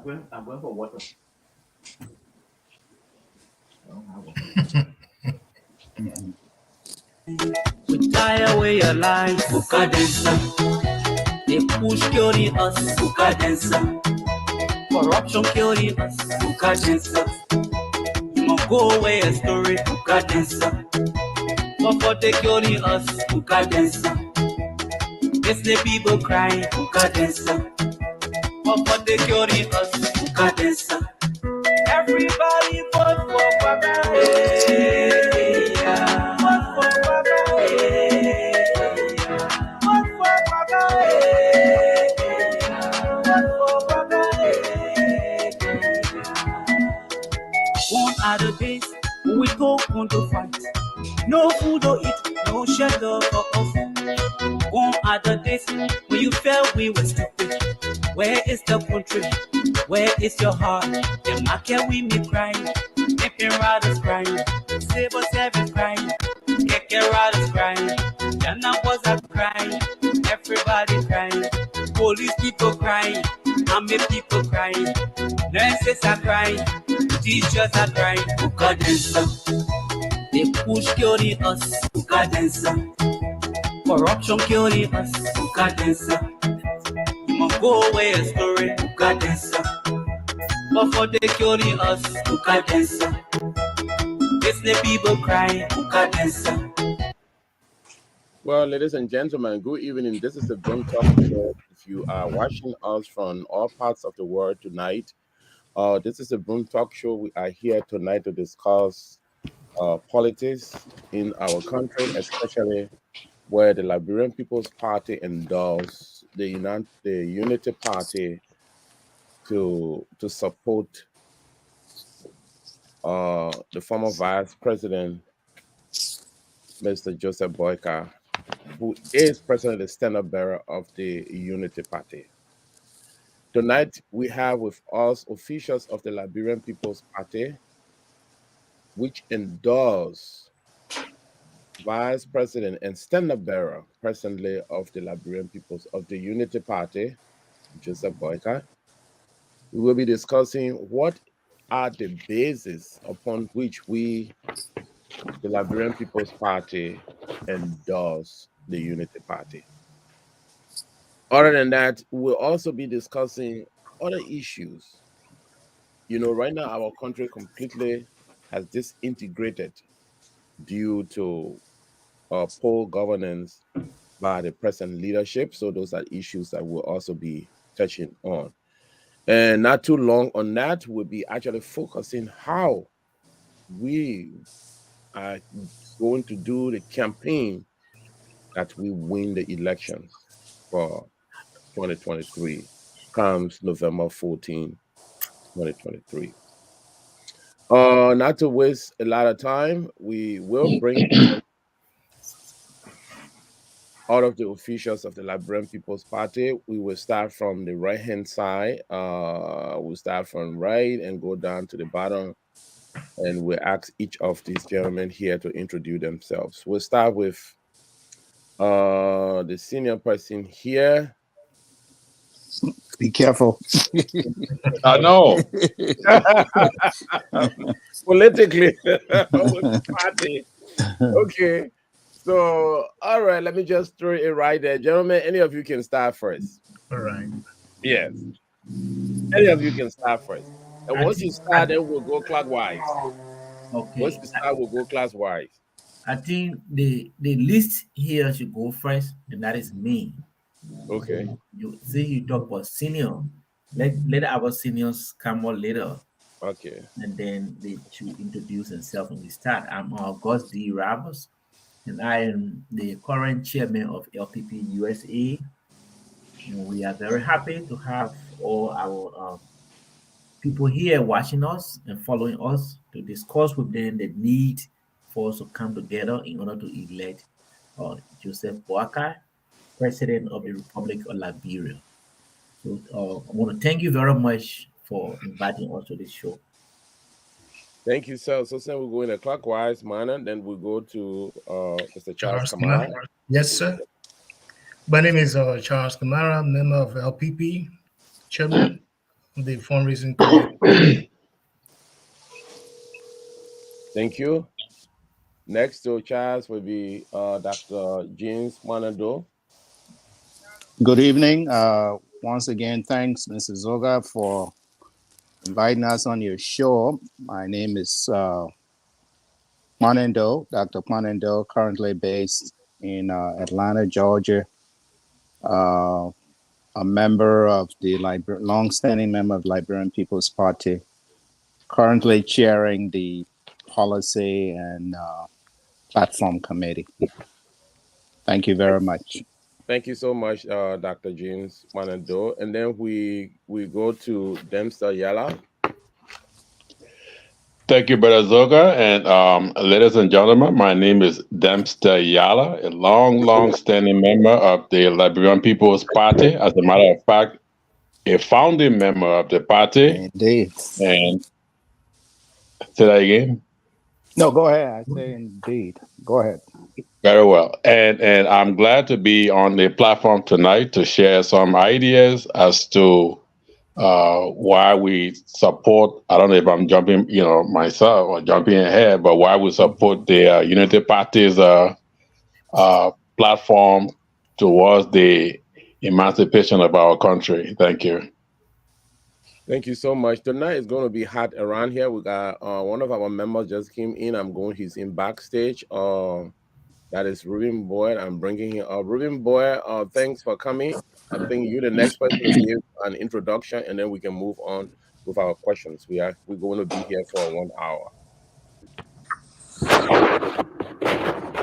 I'm going for water. I don't have water. We tie away your life, Bukadensa. They push killing us, Bukadensa. Corruption killing us, Bukadensa. You must go away a story, Bukadensa. But for they killing us, Bukadensa. Yes, the people crying, Bukadensa. But for they killing us, Bukadensa. Everybody vote for Baba. Hey, yeah. Vote for Baba. Hey, yeah. Vote for Baba. Hey, yeah. Vote for Baba. Hey, yeah. One are the days when we go on to fight. No food or eat, no shelter for us. One are the days when you felt we were stupid. Where is the country? Where is your heart? The market we me crying, making riders crying, civil service crying, keke riders crying, Ghana was are crying, everybody crying, police people crying, army people crying, nurses are crying, teachers are crying, Bukadensa. They push killing us, Bukadensa. Corruption killing us, Bukadensa. You must go away a story, Bukadensa. But for the killing us, Bukadensa. It's the people crying, Bukadensa. Well, ladies and gentlemen, good evening. This is the Boom Talk Show. If you are watching us from all parts of the world tonight, this is the Boom Talk Show. We are here tonight to discuss politics in our country, especially where the Liberian People's Party endorsed the Unity Party to support the former Vice President, Mr. Joseph Boyka, who is presently the standard bearer of the Unity Party. Tonight, we have with us officials of the Liberian People's Party, which endorse Vice President and standard bearer presently of the Liberian People's of the Unity Party, Joseph Boyka. We will be discussing what are the bases upon which we, the Liberian People's Party, endorse the Unity Party. Other than that, we'll also be discussing other issues. You know, right now our country completely has disintegrated due to poor governance by the present leadership. So those are issues that we'll also be touching on. And not too long on that, we'll be actually focusing how we are going to do the campaign that we win the elections for 2023 comes November 14, 2023. Not to waste a lot of time, we will bring on all of the officials of the Liberian People's Party. We will start from the right-hand side. We'll start from right and go down to the bottom. And we'll ask each of these gentlemen here to introduce themselves. We'll start with the senior person here. Be careful. I know. Politically, party. Okay. So, all right, let me just throw it right there. Gentlemen, any of you can start first. All right. Yes. Any of you can start first. And once you start, then we'll go clockwise. Okay. Once you start, we'll go class-wise. I think the list here should go first, and that is me. Okay. You see, you talk about senior. Let our seniors come on later. Okay. And then they should introduce themselves when we start. I'm August D. Ramos, and I am the current chairman of LPP USA. And we are very happy to have all our people here watching us and following us to discuss with them the need for us to come together in order to elect Joseph Boakai, President of the Republic of Liberia. So I want to thank you very much for inviting us to this show. Thank you, sir. So, sir, we'll go in a clockwise manner. Then we'll go to Mr. Charles Kamara. Yes, sir. My name is Charles Kamara, member of LPP, chairman. the fundraising committee. Thank you. Next to Charles will be Dr. James Manado. Good evening. Once again, thanks, Mrs. Zoga, for inviting us on your show. My name is Dr. Manendo, currently based in Atlanta, Georgia. A member of the long-standing member of Liberian People's Party, currently chairing the policy and platform committee. Thank you very much. Thank you so much, Dr. James Manado. And then we go to Dempster Yala. Thank you, Brother Zoga. And ladies and gentlemen, my name is Dempster Yala, a long-standing member of the Liberian People's Party. As a matter of fact, a founding member of the party. Indeed. And say that again. No, go ahead. I say indeed. Go ahead. Very well. And I'm glad to be on the platform tonight to share some ideas as to why we support, I don't know if I'm jumping, myself or jumping ahead, but why we support the Unity Party's platform towards the emancipation of our country. Thank you. Thank you so much. Tonight is going to be hot around here. We got one of our members just came in. He's in backstage. That is Ruben Boyd. I'm bringing him up. Ruben Boyd, thanks for coming. I think you're the next person to give an introduction, and then we can move on with our questions. We're going to be here for 1 hour.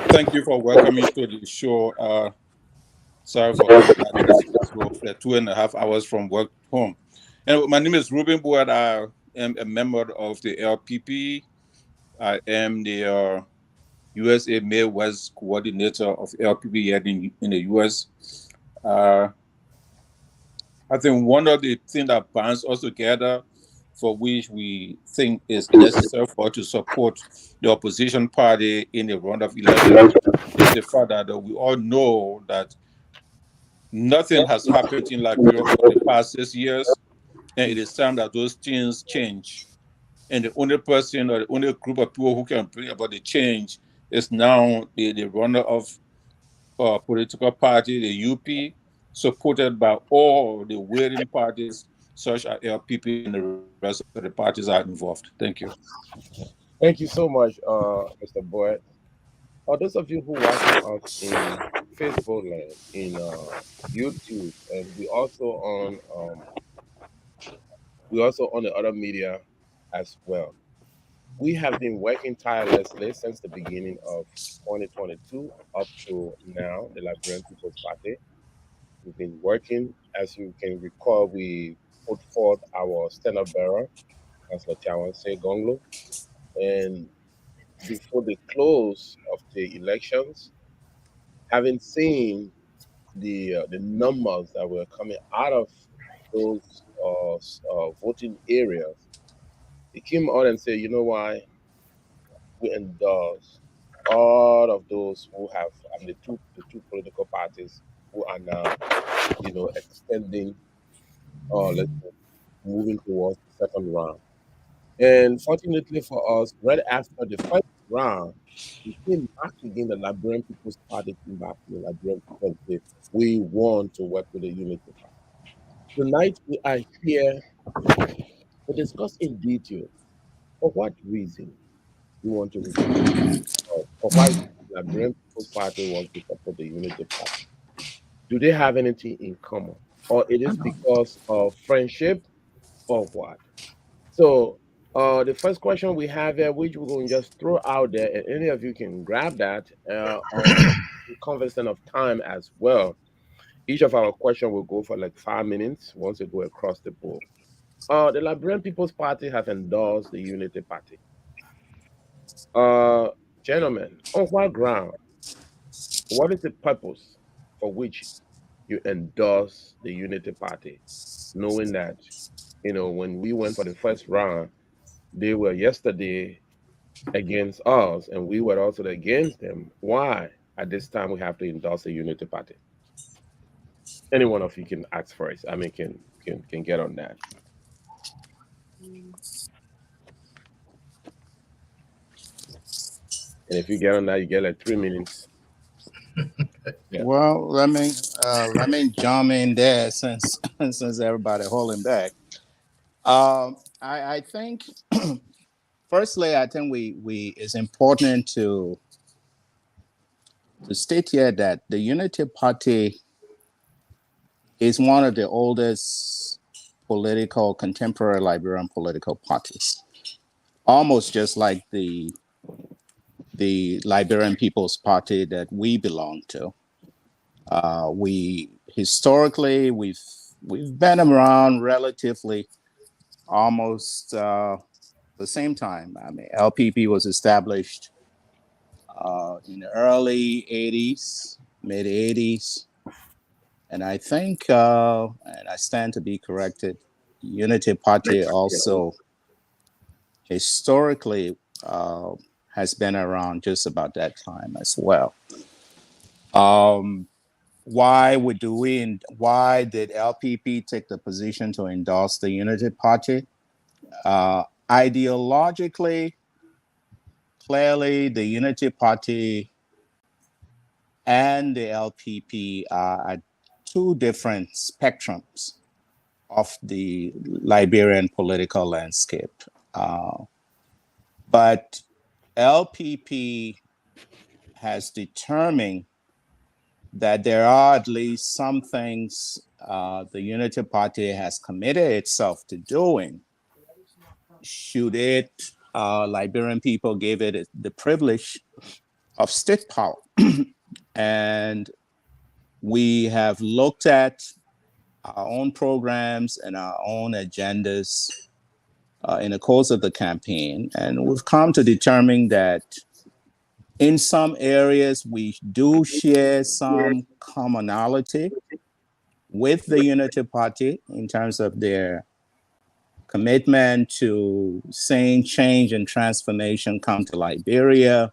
Thank you for welcoming me to the show. Sorry for coming at this 2.5 hours from work home. And my name is Ruben Boyd. I am a member of the LPP. I am the USA Midwest coordinator of LPP here in the US. I think one of the things that binds us together, for which we think is necessary for us to support the opposition party in the round of election, is the fact that we all know that nothing has happened in Liberia for the past 6 years, and it is time that those things change. And the only person or the only group of people who can bring about the change is now the runner of political party, the UP, supported by all the waiting parties, such as LPP and the rest of the parties are involved. Thank you. Thank you so much, Mr. Boyd. Those of you who watching us in Facebook land, in YouTube, and we also on the other media as well. We have been working tirelessly since the beginning of 2022 up to now, the Liberian People's Party. We've been working, as you can recall, we put forth our stand-up bearer, Councillor Tiawanse Gonglo, and before the close of the elections, having seen the numbers that were coming out of those voting areas, he came out and said, you know why, we endorse all of those who have the two political parties who are now, extending let's say, moving towards the second round. And fortunately for us, right after the first round, we came back again, the Liberian People's Party came back to the Liberian People and said, we want to work with the Unity Party. Tonight we are here to discuss in detail for what reason we want to for why the Liberian People's Party wants to support the Unity Party. Do they have anything in common? Or it is because of friendship or what? So the first question we have here, which we're going to just throw out there, and any of you can grab that cognizant of time as well. Each of our questions will go for like 5 minutes once we go across the board. The Liberian People's Party have endorsed the Unity Party. Gentlemen, on what ground? What is the purpose for which you endorse the Unity Party, knowing that, when we went for the first round, they were yesterday against us, and we were also against them. Why at this time we have to endorse the Unity Party? Any one of you can ask first. I mean, can get on that. And if you get on that, you get like 3 minutes. Yeah. Well, let me jump in there since since everybody holding back. I think firstly, I think we it's important to state here that the Unity Party is one of the oldest contemporary Liberian political parties, almost just like the Liberian People's Party that we belong to. We historically we've been around relatively almost the same time. I mean, LPP was established in the early 80s, mid 80s. And I think, and I stand to be corrected, Unity Party also historically has been around just about that time as well. Why did LPP take the position to endorse the Unity Party? Ideologically, clearly, the Unity Party and the LPP are at two different spectrums of the Liberian political landscape. But LPP has determined that there are at least some things the Unity Party has committed itself to doing. Should it, Liberian people gave it the privilege of state power. And we have looked at our own programs and our own agendas in the course of the campaign. And we've come to determine that in some areas, we do share some commonality with the Unity Party in terms of their commitment to seeing change and transformation come to Liberia,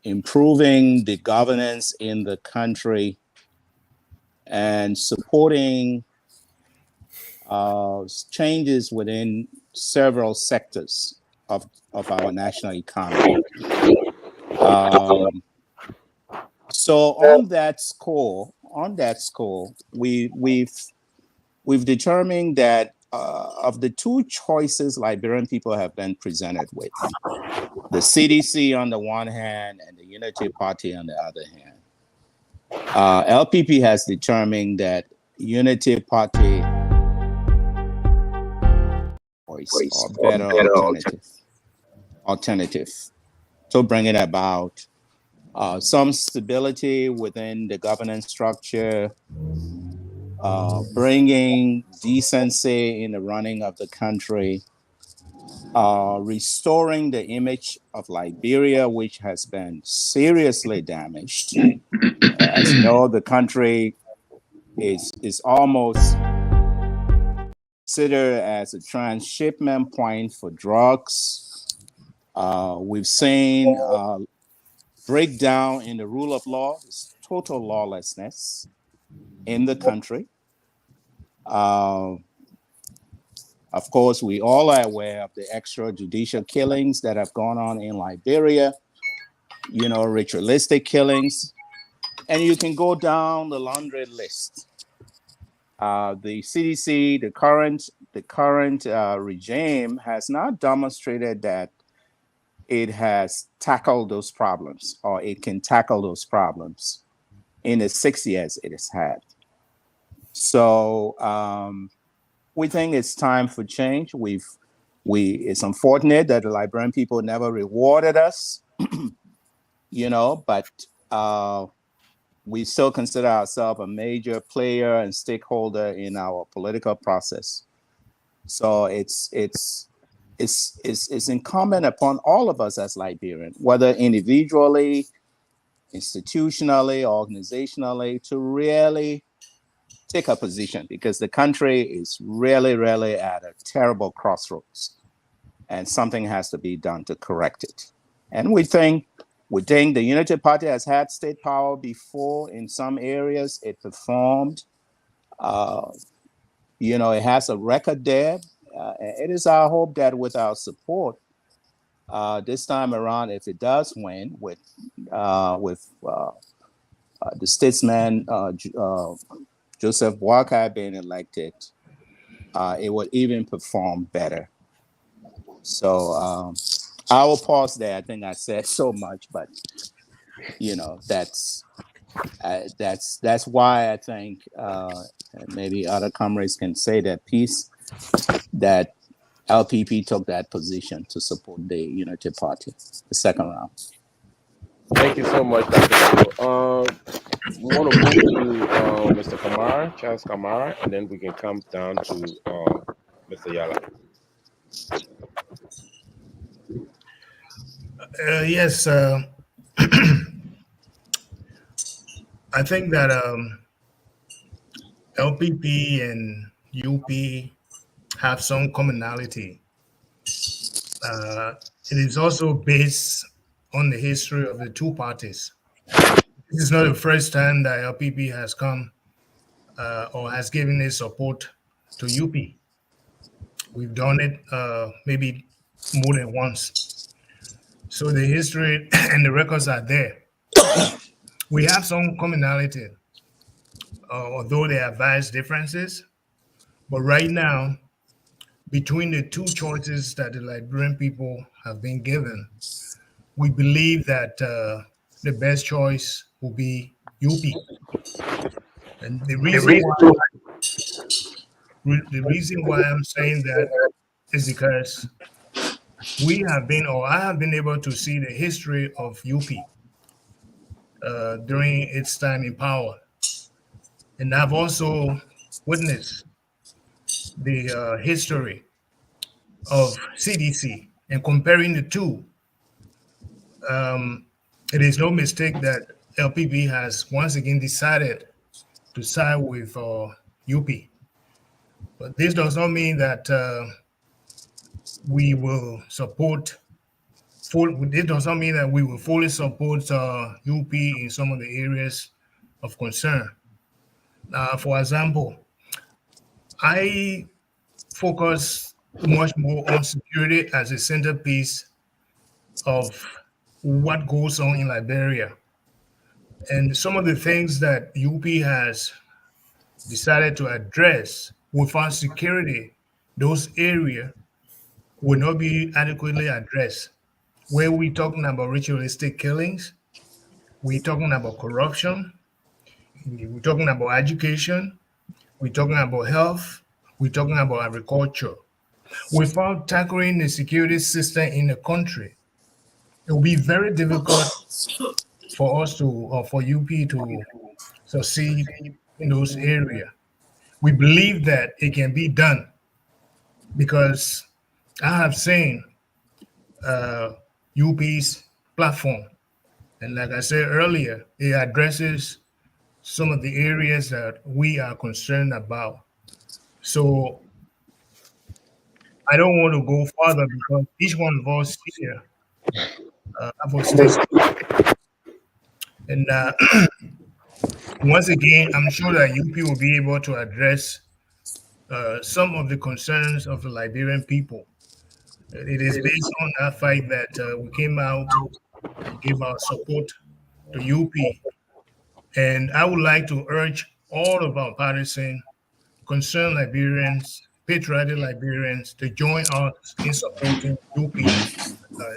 improving the governance in the country, and supporting changes within several sectors of our national economy. So on that score, we've determined that of the two choices Liberian people have been presented with, the CDC on the one hand and the Unity Party on the other hand, LPP has determined that Unity Party or better alternative to bringing about some stability within the governance structure, bringing decency in the running of the country, restoring the image of Liberia, which has been seriously damaged. As you know, the country is almost considered as a transshipment point for drugs. We've seen breakdown in the rule of law, total lawlessness in the country. Of course, we all are aware of the extrajudicial killings that have gone on in Liberia, ritualistic killings, and you can go down the laundry list. The CDC, the current regime has not demonstrated that it has tackled those problems or it can tackle those problems in the 6 years it has had. So we think it's time for change. It's unfortunate that the Liberian people never rewarded us, but we still consider ourselves a major player and stakeholder in our political process. So it's incumbent upon all of us as Liberians, whether individually, institutionally, organizationally, to really take a position, because the country is really at a terrible crossroads and something has to be done to correct it. And we think the Unity Party has had state power before. In some areas, it performed. It has a record there. it is our hope that with our support, this time around, if it does win with the statesman Joseph Boakai being elected, it would even perform better. So I will pause there. I think I said so much, but that's why I think maybe other comrades can say that piece that LPP took that position to support the Unity Party, the second round. Thank you so much, Dr. Phil. We want to move to Mr. Kamara, Charles Kamara, and then we can come down to Mr. Yala. Yes, I think that LPP and UP have some commonality. It is also based on the history of the two parties. This is not the first time that LPP has come or has given its support to UP. We've done it maybe more than once. So the history and the records are there. We have some commonality, although there are vast differences. But right now, between the two choices that the Liberian people have been given, we believe that the best choice will be UP. And the reason why I'm saying that is because we have been, or I have been able to see the history of UP during its time in power. And I've also witnessed the history of CDC, and comparing the two, it is no mistake that LPP has once again decided to side with UP. But this does not mean that we will support this does not mean that we will fully support UP in some of the areas of concern. For example, I focus much more on security as a centerpiece of what goes on in Liberia. And some of the things that UP has decided to address without security, those areas will not be adequately addressed. Where we talking about ritualistic killings, we're talking about corruption, we're talking about education, we're talking about health, we're talking about agriculture. Without tackling the security system in the country, it will be very difficult for us to, or for UP to succeed in those areas. We believe that it can be done because I have seen UP's platform. And like I said earlier, it addresses some of the areas that we are concerned about. So I don't want to go further because each one of us here have a stake. And once again, I'm sure that UP will be able to address some of the concerns of the Liberian people. It is based on that fact that we came out and gave our support to UP. And I would like to urge all of our partisan, concerned Liberians, patriotic Liberians to join us in supporting UP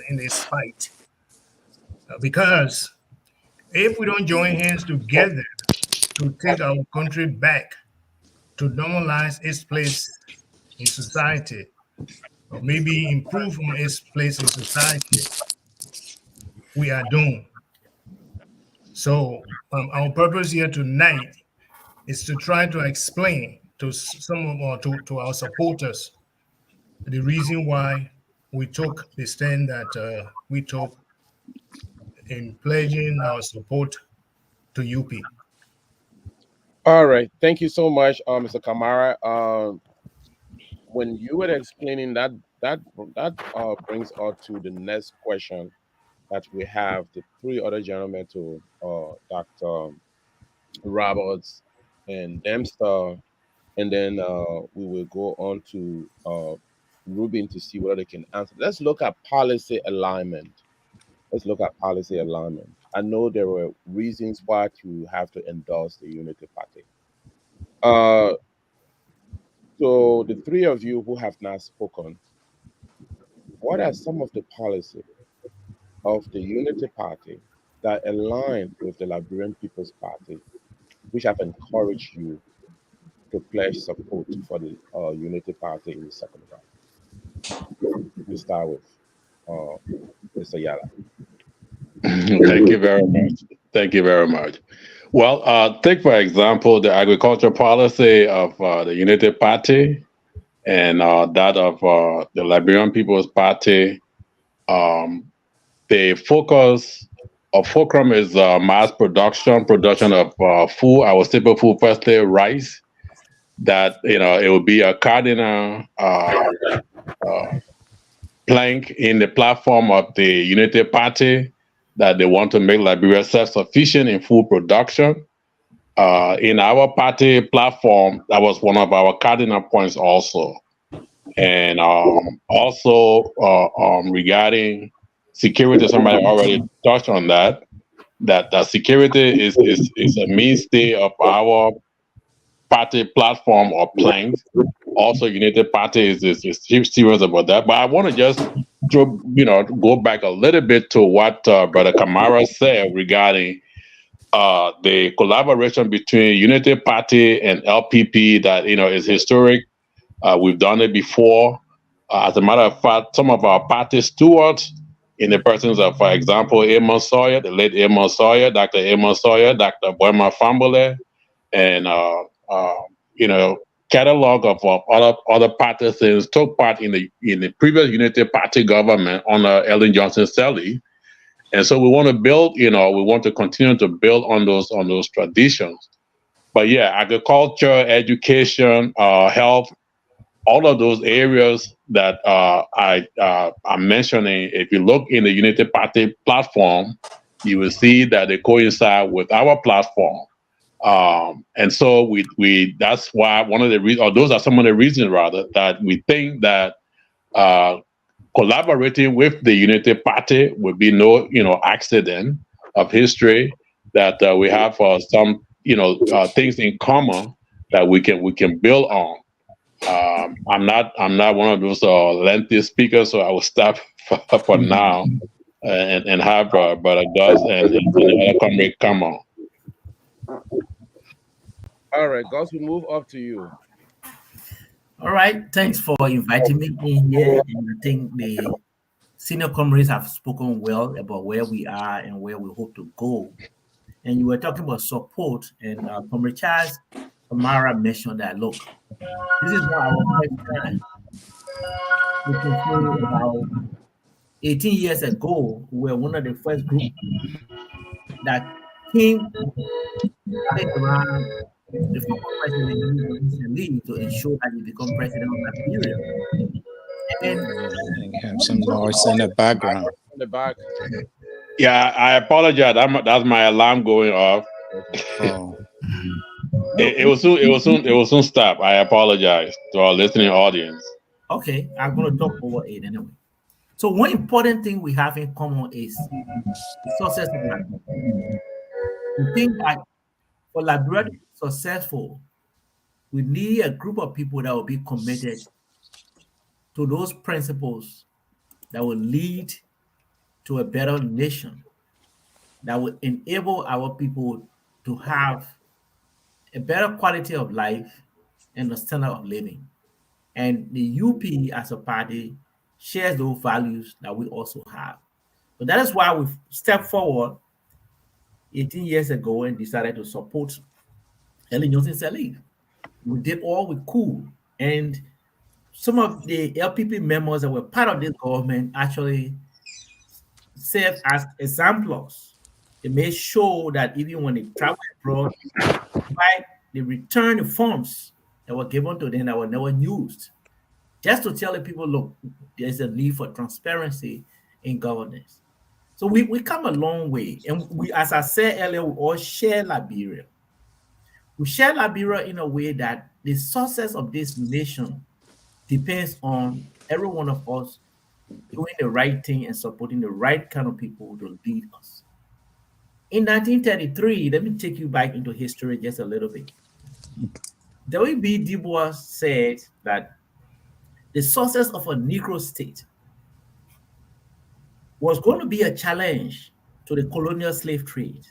in this fight. Because if we don't join hands together to take our country back, to normalize its place in society, or maybe improve on its place in society, we are doomed. So our purpose here tonight is to try to explain to some of our to our supporters the reason why we took the stand that we took in pledging our support to UP. All right. Thank you so much, Mr. Kamara. When you were explaining that, that brings us to the next question that we have the three other gentlemen to Dr. Roberts and Dempster, and then we will go on to Rubin to see whether they can answer. Let's look at policy alignment. I know there were reasons why you have to endorse the Unity Party. So the three of you who have not spoken, what are some of the policies of the Unity Party that align with the Liberian People's Party, which have encouraged you to pledge support for the Unity Party in the second round? We start with Mr. Yala. Thank you very much. Thank you very much. Well, take for example the agriculture policy of the Unity Party and that of the Liberian People's Party. The focus of fulcrum is mass production of food, our staple food, firstly rice. That it will be a cardinal plank in the platform of the Unity Party, that they want to make Liberia self-sufficient in food production. In our party platform, that was one of our cardinal points also. And also regarding security, somebody already touched on that security is a mainstay of our party platform or planks. Also, Unity Party is serious about that. But I want to just go back a little bit to what Brother Kamara said regarding the collaboration between Unity Party and LPP that is historic. We've done it before. As a matter of fact, some of our party stewards, in the persons of, for example, Amos Sawyer, the late Amos Sawyer, Dr. Amos Sawyer, Dr. Boyma Fambole, and catalog of other partisans took part in the previous Unity Party government under Ellen Johnson Sirleaf. And so we want to build, we want to continue to build on those traditions. But yeah, agriculture, education, health, all of those areas that I'm mentioning, if you look in the Unity Party platform, you will see that they coincide with our platform. And so we that's why one of the reasons, or those are some of the reasons rather, that we think that collaborating with the Unity Party would be no accident of history, that we have some things in common that we can build on. I'm not one of those lengthy speakers, so I will stop for now and have Brother Gus and the other comrade come on. All right, Gus, we move up to you. All right, thanks for inviting me in here. And I think the senior comrades have spoken well about where we are and where we hope to go. And you were talking about support, and Comrade Charles Amara mentioned that, look, this is not our first time. We can say about 18 years ago, we were one of the first group that came around the former president Lee to ensure that he become president of Liberia. And you have some noise in the background. In the back. Yeah, I apologize. That's my alarm going off. Oh. It will soon stop. I apologize to our listening audience. Okay, I'm going to talk over it anyway. So one important thing we have in common is the success of Liberia. We think that for Liberia to be successful, we need a group of people that will be committed to those principles that will lead to a better nation, that will enable our people to have a better quality of life and a standard of living. And the UP as a party shares those values that we also have. So that is why we've stepped forward 18 years ago and decided to support Ellen Johnson Sirleaf. We did all we could. And some of the LPP members that were part of this government actually served as examples. They made sure that even when they traveled abroad, they returned the funds that were given to them that were never used. Just to tell the people, look, there's a need for transparency in governance. So we come a long way. And we, as I said earlier, we all share Liberia. We share Liberia in a way that the success of this nation depends on every one of us doing the right thing and supporting the right kind of people to lead us. In 1933, let me take you back into history just a little bit. W.B. Du Bois said that the success of a Negro state was going to be a challenge to the colonial slave trade.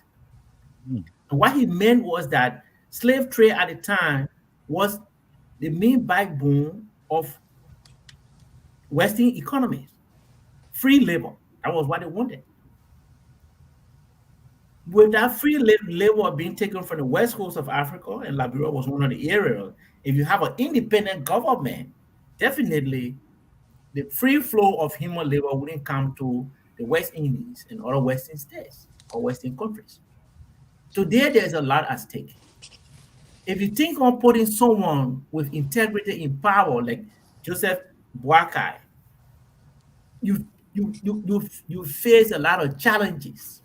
And what he meant was that slave trade at the time was the main backbone of Western economies. Free labor, that was what they wanted. With that free labor being taken from the west coast of Africa, and Liberia was one of the areas, if you have an independent government, definitely the free flow of human labor wouldn't come to the West Indies and other Western states or Western countries. Today, there's a lot at stake. If you think of putting someone with integrity in power like Joseph Boakai, you face a lot of challenges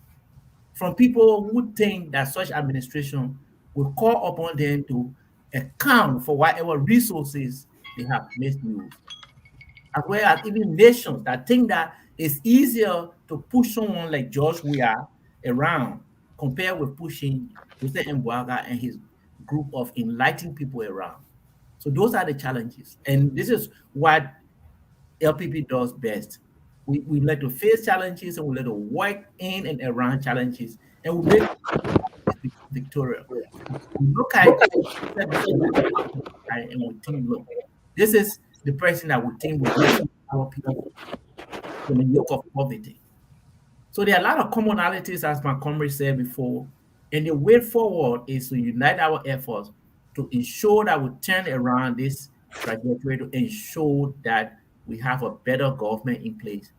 from people who think that such administration will call upon them to account for whatever resources they have misused, as well as even nations that think that it's easier to push someone like George Weah around compared with pushing Joseph Mbwaga and his group of enlightened people around. So those are the challenges. And this is what LPP does best. We like to face challenges and we like to work in and around challenges and we make victorious. We look at and we think, look, this is the person that we think will rescue our people from the yoke of poverty. So there are a lot of commonalities, as my comrade said before, and the way forward is to unite our efforts to ensure that we turn around this trajectory to ensure that we have a better government in place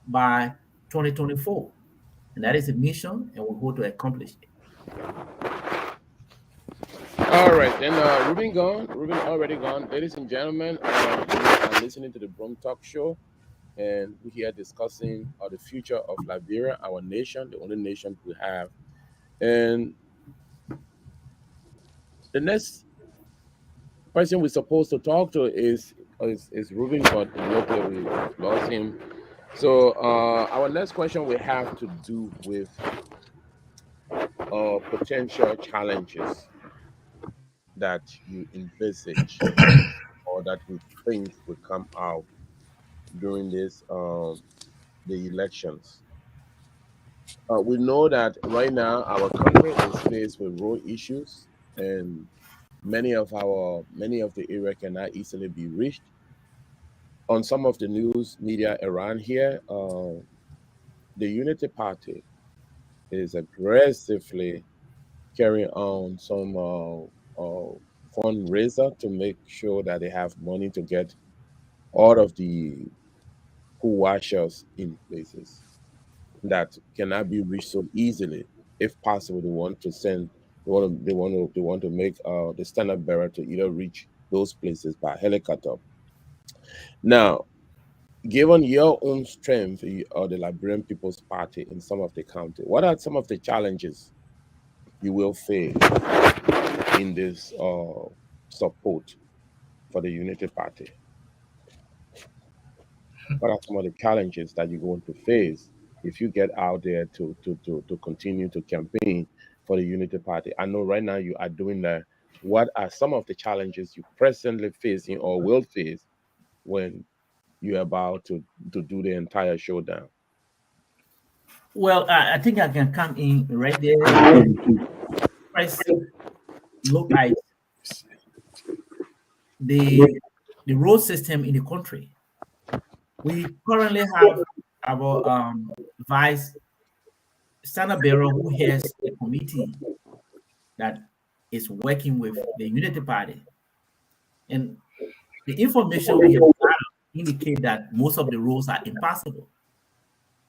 by 2024. And that is the mission, and we hope to accomplish it. All right, then Ruben gone. Ruben already gone. Ladies and gentlemen, you are listening to the Bronx Talk Show, and we're here discussing the future of Liberia, our nation, the only nation we have. And the next person we're supposed to talk to is Ruben, but luckily we lost him. So our next question we have to do with potential challenges that you envisage or that you think will come out during this the elections. We know that right now our country is faced with road issues, and many of the area cannot easily be reached. On some of the news media around here, the Unity Party is aggressively carrying on some fundraiser to make sure that they have money to get all of the pool washers in places that cannot be reached so easily. If possible, they want to make the standard bearer to either reach those places by helicopter. Now, given your own strength or the Liberian People's Party in some of the county, what are some of the challenges you will face in this support for the Unity Party? What are some of the challenges that you're going to face if you get out there to continue to campaign for the Unity Party? I know right now you are doing that. What are some of the challenges you presently facing or will face when you're about to do the entire showdown? Well, I think I can come in right there. First, look at the road system in the country. We currently have our vice standard bearer who has a committee that is working with the Unity Party. And the information we have indicate that most of the roads are impossible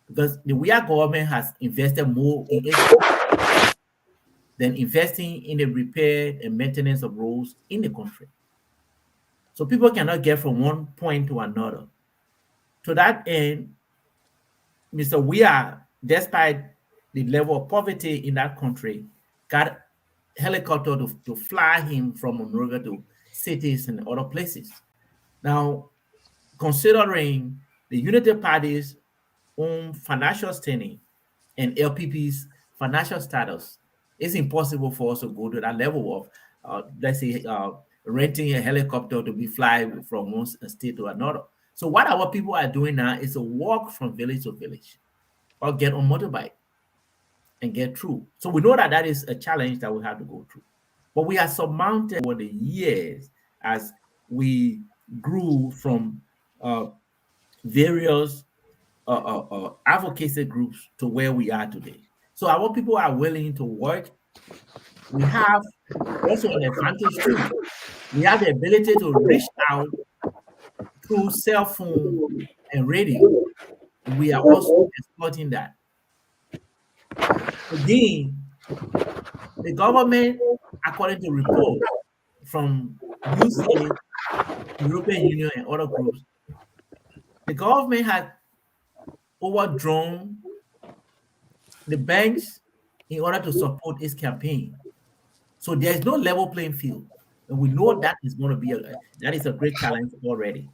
because the Weah government has invested more in it than investing in the repair and maintenance of roads in the country. So people cannot get from one point to another. To that end, Mr. Weah, despite the level of poverty in that country, got helicopter to fly him from Monrovia to cities and other places. Now, considering the Unity Party's own financial standing and LPP's financial status, it's impossible for us to go to that level of, let's say, renting a helicopter to be fly from one state to another. So what our people are doing now is to walk from village to village or get on motorbike and get through. So we know that that is a challenge that we have to go through. But we have surmounted over the years as we grew from various advocacy groups to where we are today. So our people are willing to work. We have also an advantage too. We have the ability to reach out through cell phone and radio. And we are also exploiting that. Again, the government, according to reports from USA, European Union, and other groups, the government had overdrawn the banks in order to support its campaign. So there is no level playing field. And we know that is going to be that is a great challenge already.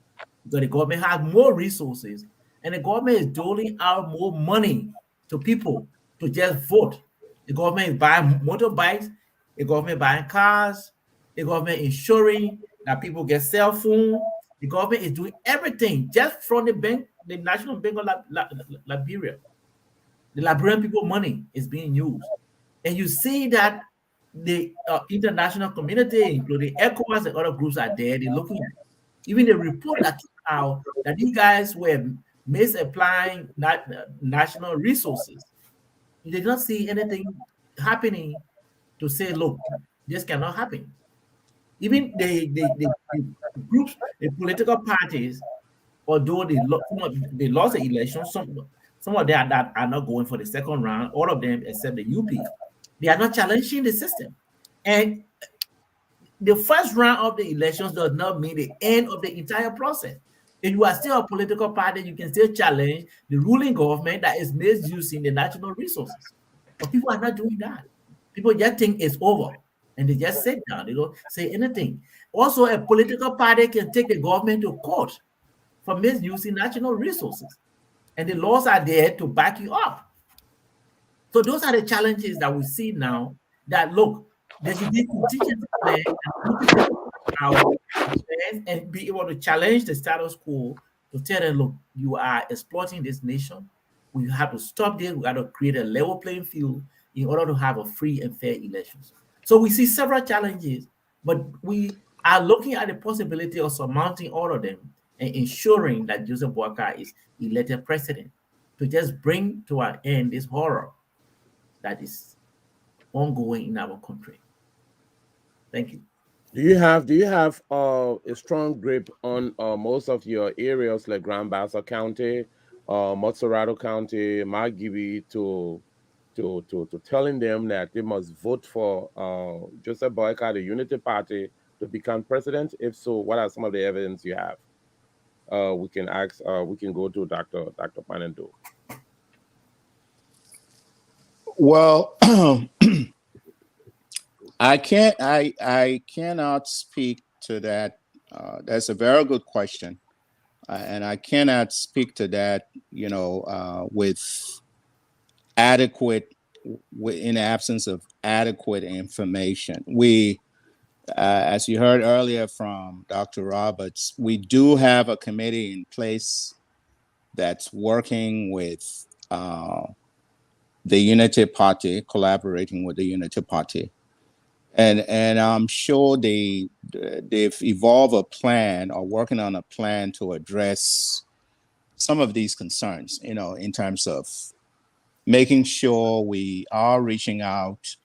Because the government has more resources and the government is doling out more money to people to just vote. The government is buying motorbikes, the government buying cars, the government ensuring that people get cell phone. The government is doing everything just from the bank, the National Bank of Liberia. The Liberian people money is being used. And you see that the international community, including ECOWAS and other groups, are there. They're looking at it. Even the report that came out that these guys were misapplying national resources. You did not see anything happening to say, look, this cannot happen. Even the groups, the political parties, although they lost the election, some of them that are not going for the second round, all of them except the UP, they are not challenging the system. And the first round of the elections does not mean the end of the entire process. If you are still a political party, you can still challenge the ruling government that is misusing the national resources. But people are not doing that. People just think it's over and they just sit down. They don't say anything. Also, a political party can take the government to court for misusing national resources. And the laws are there to back you up. So those are the challenges that we see now that, look, there should be contingency plan and be able to challenge the status quo to tell them, look, you are exploiting this nation. We have to stop this. We got to create a level playing field in order to have a free and fair elections. So we see several challenges, but we are looking at the possibility of surmounting all of them and ensuring that Joseph Boakai is elected president to just bring to an end this horror that is ongoing in our country. Thank you. Do you have a strong grip on most of your areas like Grand Bassa County, Montserrado County, Margibi to telling them that they must vote for Joseph Boakai, the Unity Party, to become president? If so, what are some of the evidence you have? We can go to Dr. Panendo. Well, I cannot speak to that. That's a very good question, and I cannot speak to that. With adequate, in the absence of adequate information. We, as you heard earlier from Dr. Roberts, we do have a committee in place that's working with the Unity Party, collaborating with the Unity Party. And I'm sure they've evolved a plan or working on a plan to address some of these concerns, in terms of making sure we are reaching out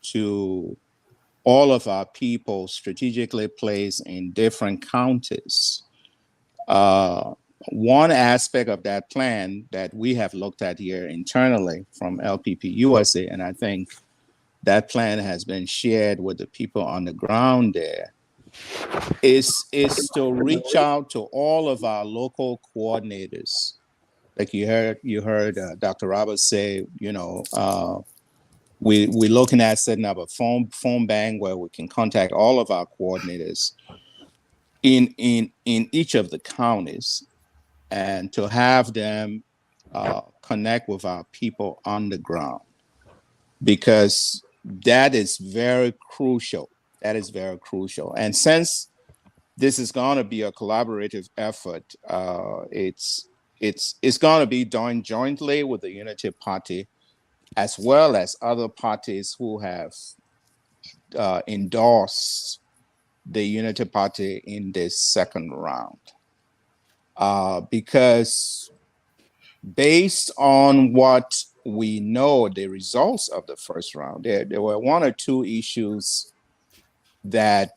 to all of our people strategically placed in different counties. One aspect of that plan that we have looked at here internally from LPP USA, and I think that plan has been shared with the people on the ground there, is to reach out to all of our local coordinators. Like you heard Dr. Roberts say, we're looking at setting up a phone bank where we can contact all of our coordinators in each of the counties, and to have them connect with our people on the ground, because that is very crucial. That is very crucial. And since this is going to be a collaborative effort, it's going to be done jointly with the Unity Party, as well as other parties who have endorsed the Unity Party in this second round. Because based on what we know, the results of the first round, there were one or two issues that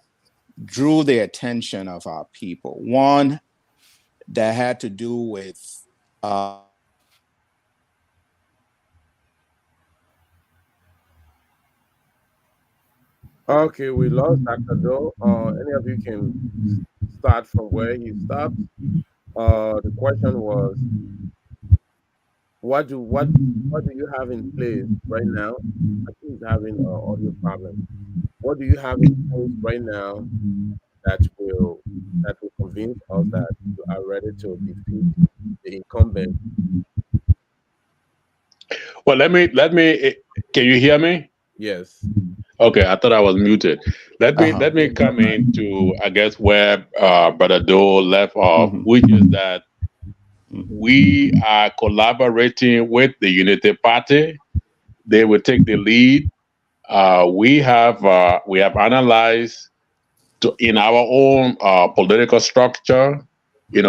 drew the attention of our people. One that had to do with Okay, we lost Dr. Doe. Any of you can start from where he stopped. The question was, what do you have in place right now? I think he's having audio problem. What do you have in place right now that will convince us that you are ready to defeat the incumbent? Well, let me. Can you hear me? Yes. Okay, I thought I was muted. Let me come into, I guess, where Brother Doe left off, which is that we are collaborating with the Unity Party. They will take the lead. We have analyzed in our own political structure,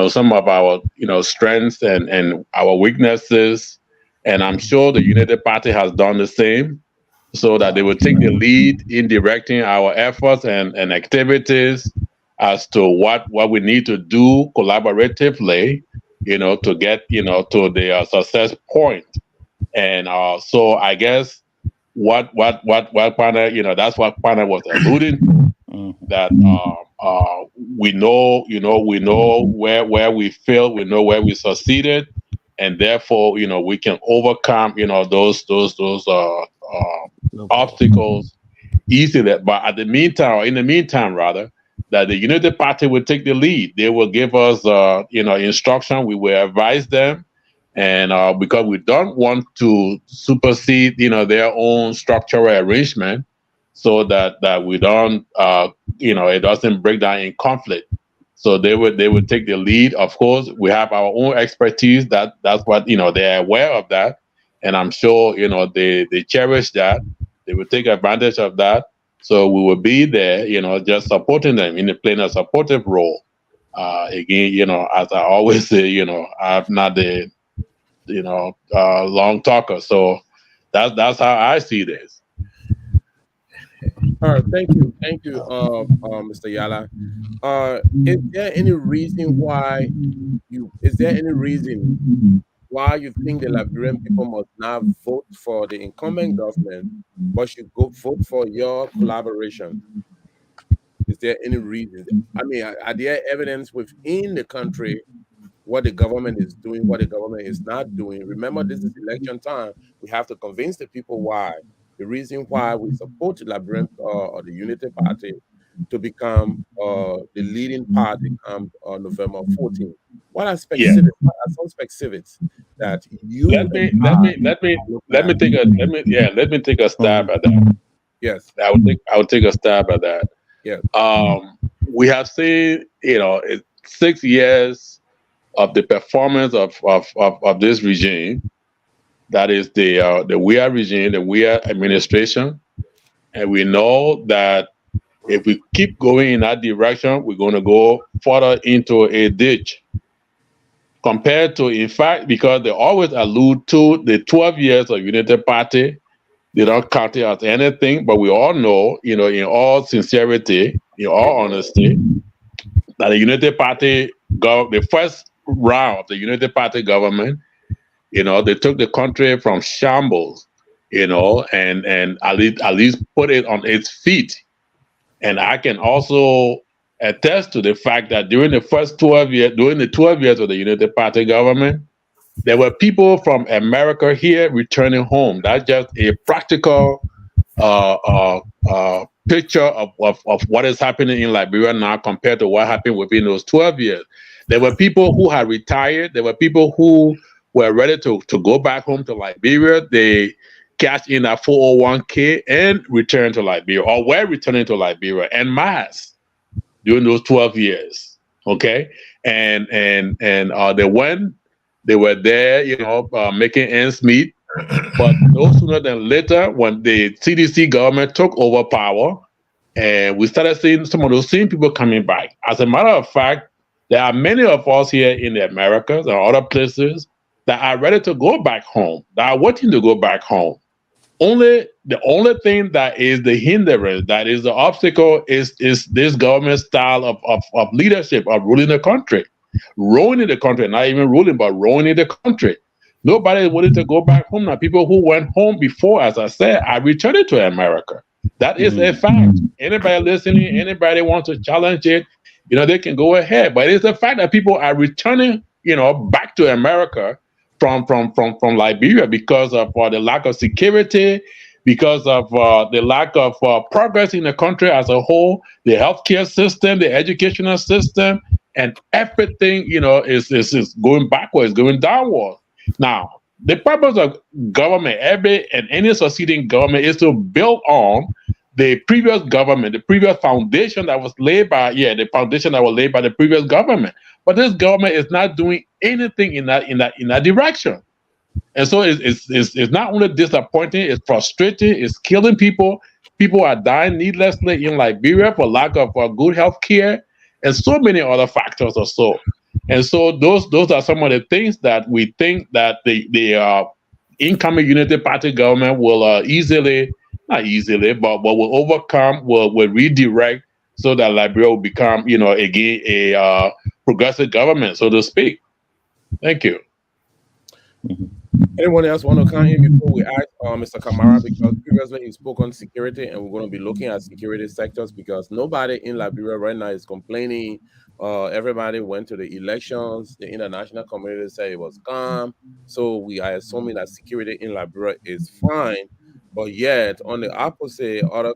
some of our strengths and our weaknesses, and I'm sure the Unity Party has done the same, so that they will take the lead in directing our efforts and activities as to what we need to do collaboratively, to get to the success point. And so I guess what partner, that's what partner was alluding to, that we know where we failed, we know where we succeeded, and therefore we can overcome those obstacles easily. But in the meantime rather, that the Unity Party will take the lead. They will give us instruction. We will advise them, and because we don't want to supersede their own structural arrangement, so that we don't it doesn't break down in conflict. So they would take the lead. Of course, we have our own expertise. That's what they're aware of that, and I'm sure they cherish that. They will take advantage of that. So we will be there, just supporting them playing a supportive role. Again, as I always say, I'm not the long talker. So that's how I see this. All right, thank you, Mr. Yala. Is there any reason why you think the Liberian people must now vote for the incumbent government, but should go vote for your collaboration? Is there any reason? I mean, are there evidence within the country what the government is doing, what the government is not doing? Remember, this is election time. We have to convince the people why. The reason why we support the Liberian or the Unity Party to become the leading party come November 14th. What are specifics? What are some specifics that you let me take a stab at that. Yes, I would take a stab at that. yes. We have seen 6 years of the performance of this regime. That is the WIA regime, the WIA administration, and we know that if we keep going in that direction, we're going to go further into a ditch. Compared to, in fact, because they always allude to the 12 years of Unity Party, they don't count it as anything. But we all know, in all sincerity, in all honesty, that the Unity Party, the first round of the Unity Party government, they took the country from shambles, and at least put it on its feet. And I can also attest to the fact that during the 12 years of the Unity Party government, there were people from America here returning home. That's just a practical picture of what is happening in Liberia now compared to what happened within those 12 years. There were people who had retired. There were people who were ready to go back home to Liberia. They cashed in that 401k and returned to Liberia, or were returning to Liberia en masse during those 12 years. Okay, and they went. They were there, making ends meet. But no sooner than later, when the CDC government took over power, and we started seeing some of those same people coming back. As a matter of fact, there are many of us here in the Americas or other places that are ready to go back home, that are waiting to go back home. The only thing that is the hindrance, that is the obstacle, is this government style of leadership, of ruling the country, ruining the country, not even ruling, but ruining the country. Nobody is willing to go back home now. People who went home before, as I said, are returning to America. That is a fact. Anybody listening, anybody wants to challenge it, they can go ahead. But it's a fact that people are returning, back to America from Liberia because of the lack of security, because of the lack of progress in the country as a whole, the healthcare system, the educational system, and everything, is going backwards, going downward. Now, the purpose of government, any succeeding government, is to build on the previous government, the previous foundation that was laid by, the foundation that was laid by the previous government. But this government is not doing anything in that direction. And so it's not only disappointing, it's frustrating, it's killing people. People are dying needlessly in Liberia for lack of good health care and so many other factors or so. And so those are some of the things that we think that the incoming Unity Party government will not easily, but will overcome, will redirect, so that Liberia will become, again, a progressive government, so to speak. Thank you. Anyone else want to come in before we ask Mr. Kamara? Because previously he spoke on security, and we're going to be looking at security sectors, because nobody in Liberia right now is complaining. Everybody went to the elections. The international community said it was calm. So we are assuming that security in Liberia is fine. But yet, on the opposite, other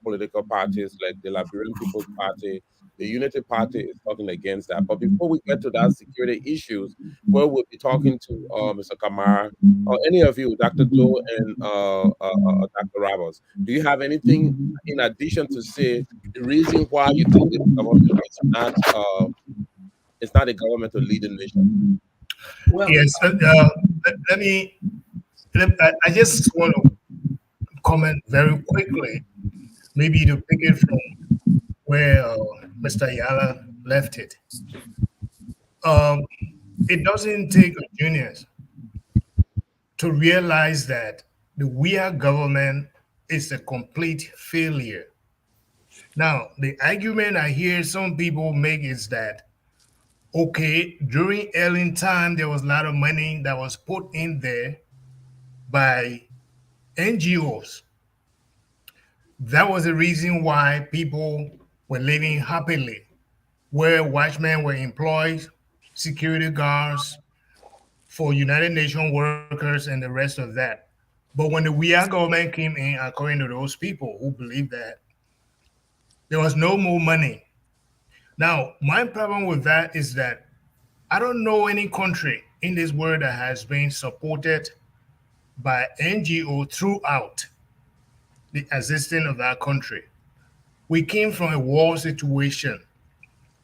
political parties like the Liberian People's Party, the Unity Party is talking against that. But before we get to that security issues, where we'll be talking to Mr. Kamara, or any of you, Dr. Joe and Dr. Roberts, do you have anything in addition to say the reason why you think this government is not a government to lead the nation? Well, yes. I just want to comment very quickly, maybe to pick it from where Mr. Ayala left it. It doesn't take a genius to realize that the WIA government is a complete failure. Now, the argument I hear some people make is that, okay, during early time, there was a lot of money that was put in there by NGOs. That was the reason why people were living happily, where watchmen were employed, security guards for United Nations workers, and the rest of that. But when the WIA government came in, according to those people who believe that, there was no more money. Now, my problem with that is that I don't know any country in this world that has been supported by NGO throughout the existence of that country. We came from a war situation.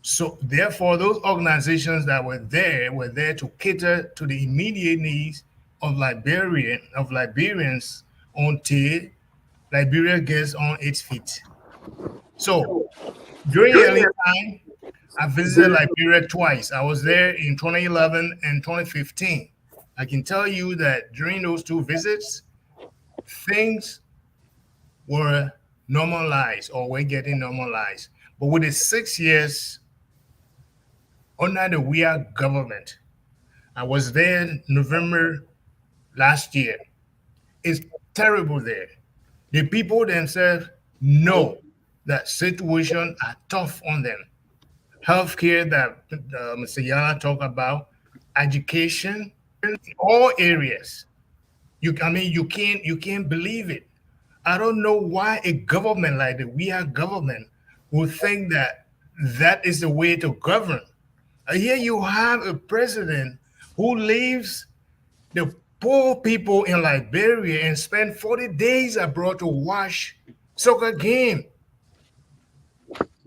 So therefore, those organizations that were there to cater to the immediate needs of Liberians until Liberia gets on its feet. So during early time, I visited Liberia twice. I was there in 2011 and 2015. I can tell you that during those two visits, things were normalized, or were getting normalized. But with the 6 years under the WIA government, I was there November last year. It's terrible there. The people themselves know that situations are tough on them. Healthcare that Mr. Yala talked about, education, in all areas. You can't believe it. I don't know why a government like the We Are government would think that that is the way to govern. Here you have a president who leaves the poor people in Liberia and spend 40 days abroad to watch soccer game.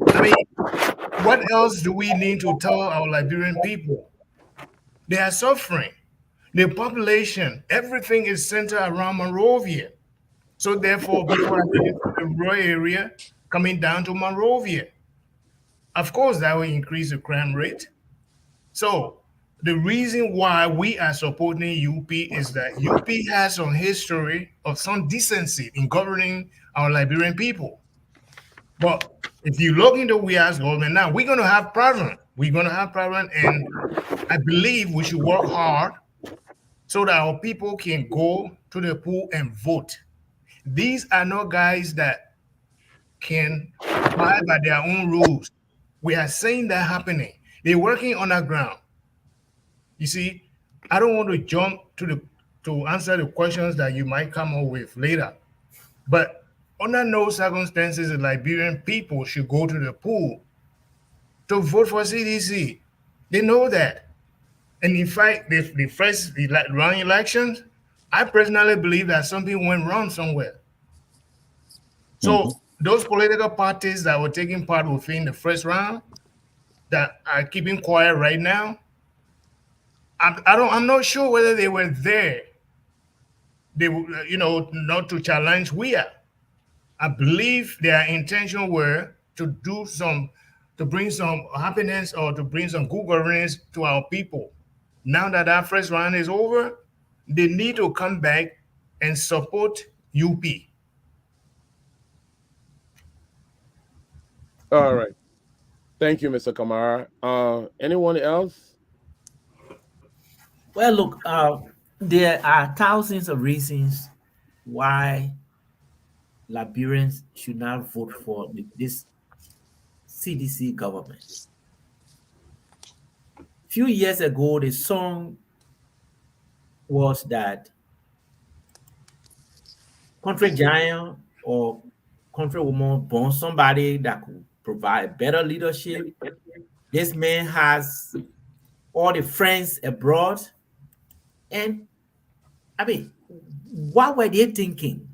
I mean, what else do we need to tell our Liberian people? They are suffering. The population, everything is centered around Monrovia. So therefore, people are heading to the rural area, coming down to Monrovia. Of course, that will increase the crime rate. So the reason why we are supporting UP is that UP has some history of some decency in governing our Liberian people. But if you look into we as government now, we're going to have problem. We're going to have problem, and I believe we should work hard so that our people can go to the pool and vote. These are not guys that can abide by their own rules. We are seeing that happening. They're working on the ground. You see, I don't want to jump to answer the questions that you might come up with later. But under no circumstances the Liberian people should go to the pool to vote for CDC. They know that. And in fact, the first round elections, I personally believe that something went wrong somewhere. So those political parties that were taking part within the first round that are keeping quiet right now, I'm not sure whether they were there. They not to challenge WIA. I believe their intention were to bring some happiness or to bring some good governance to our people. Now that our first round is over, they need to come back and support UP. All right. Thank you, Mr. Kamara. Anyone else? Well, look, there are thousands of reasons why Liberians should not vote for this CDC government. A few years ago, the song was that country giant or country woman born somebody that could provide better leadership. This man has all the friends abroad. And I mean, what were they thinking?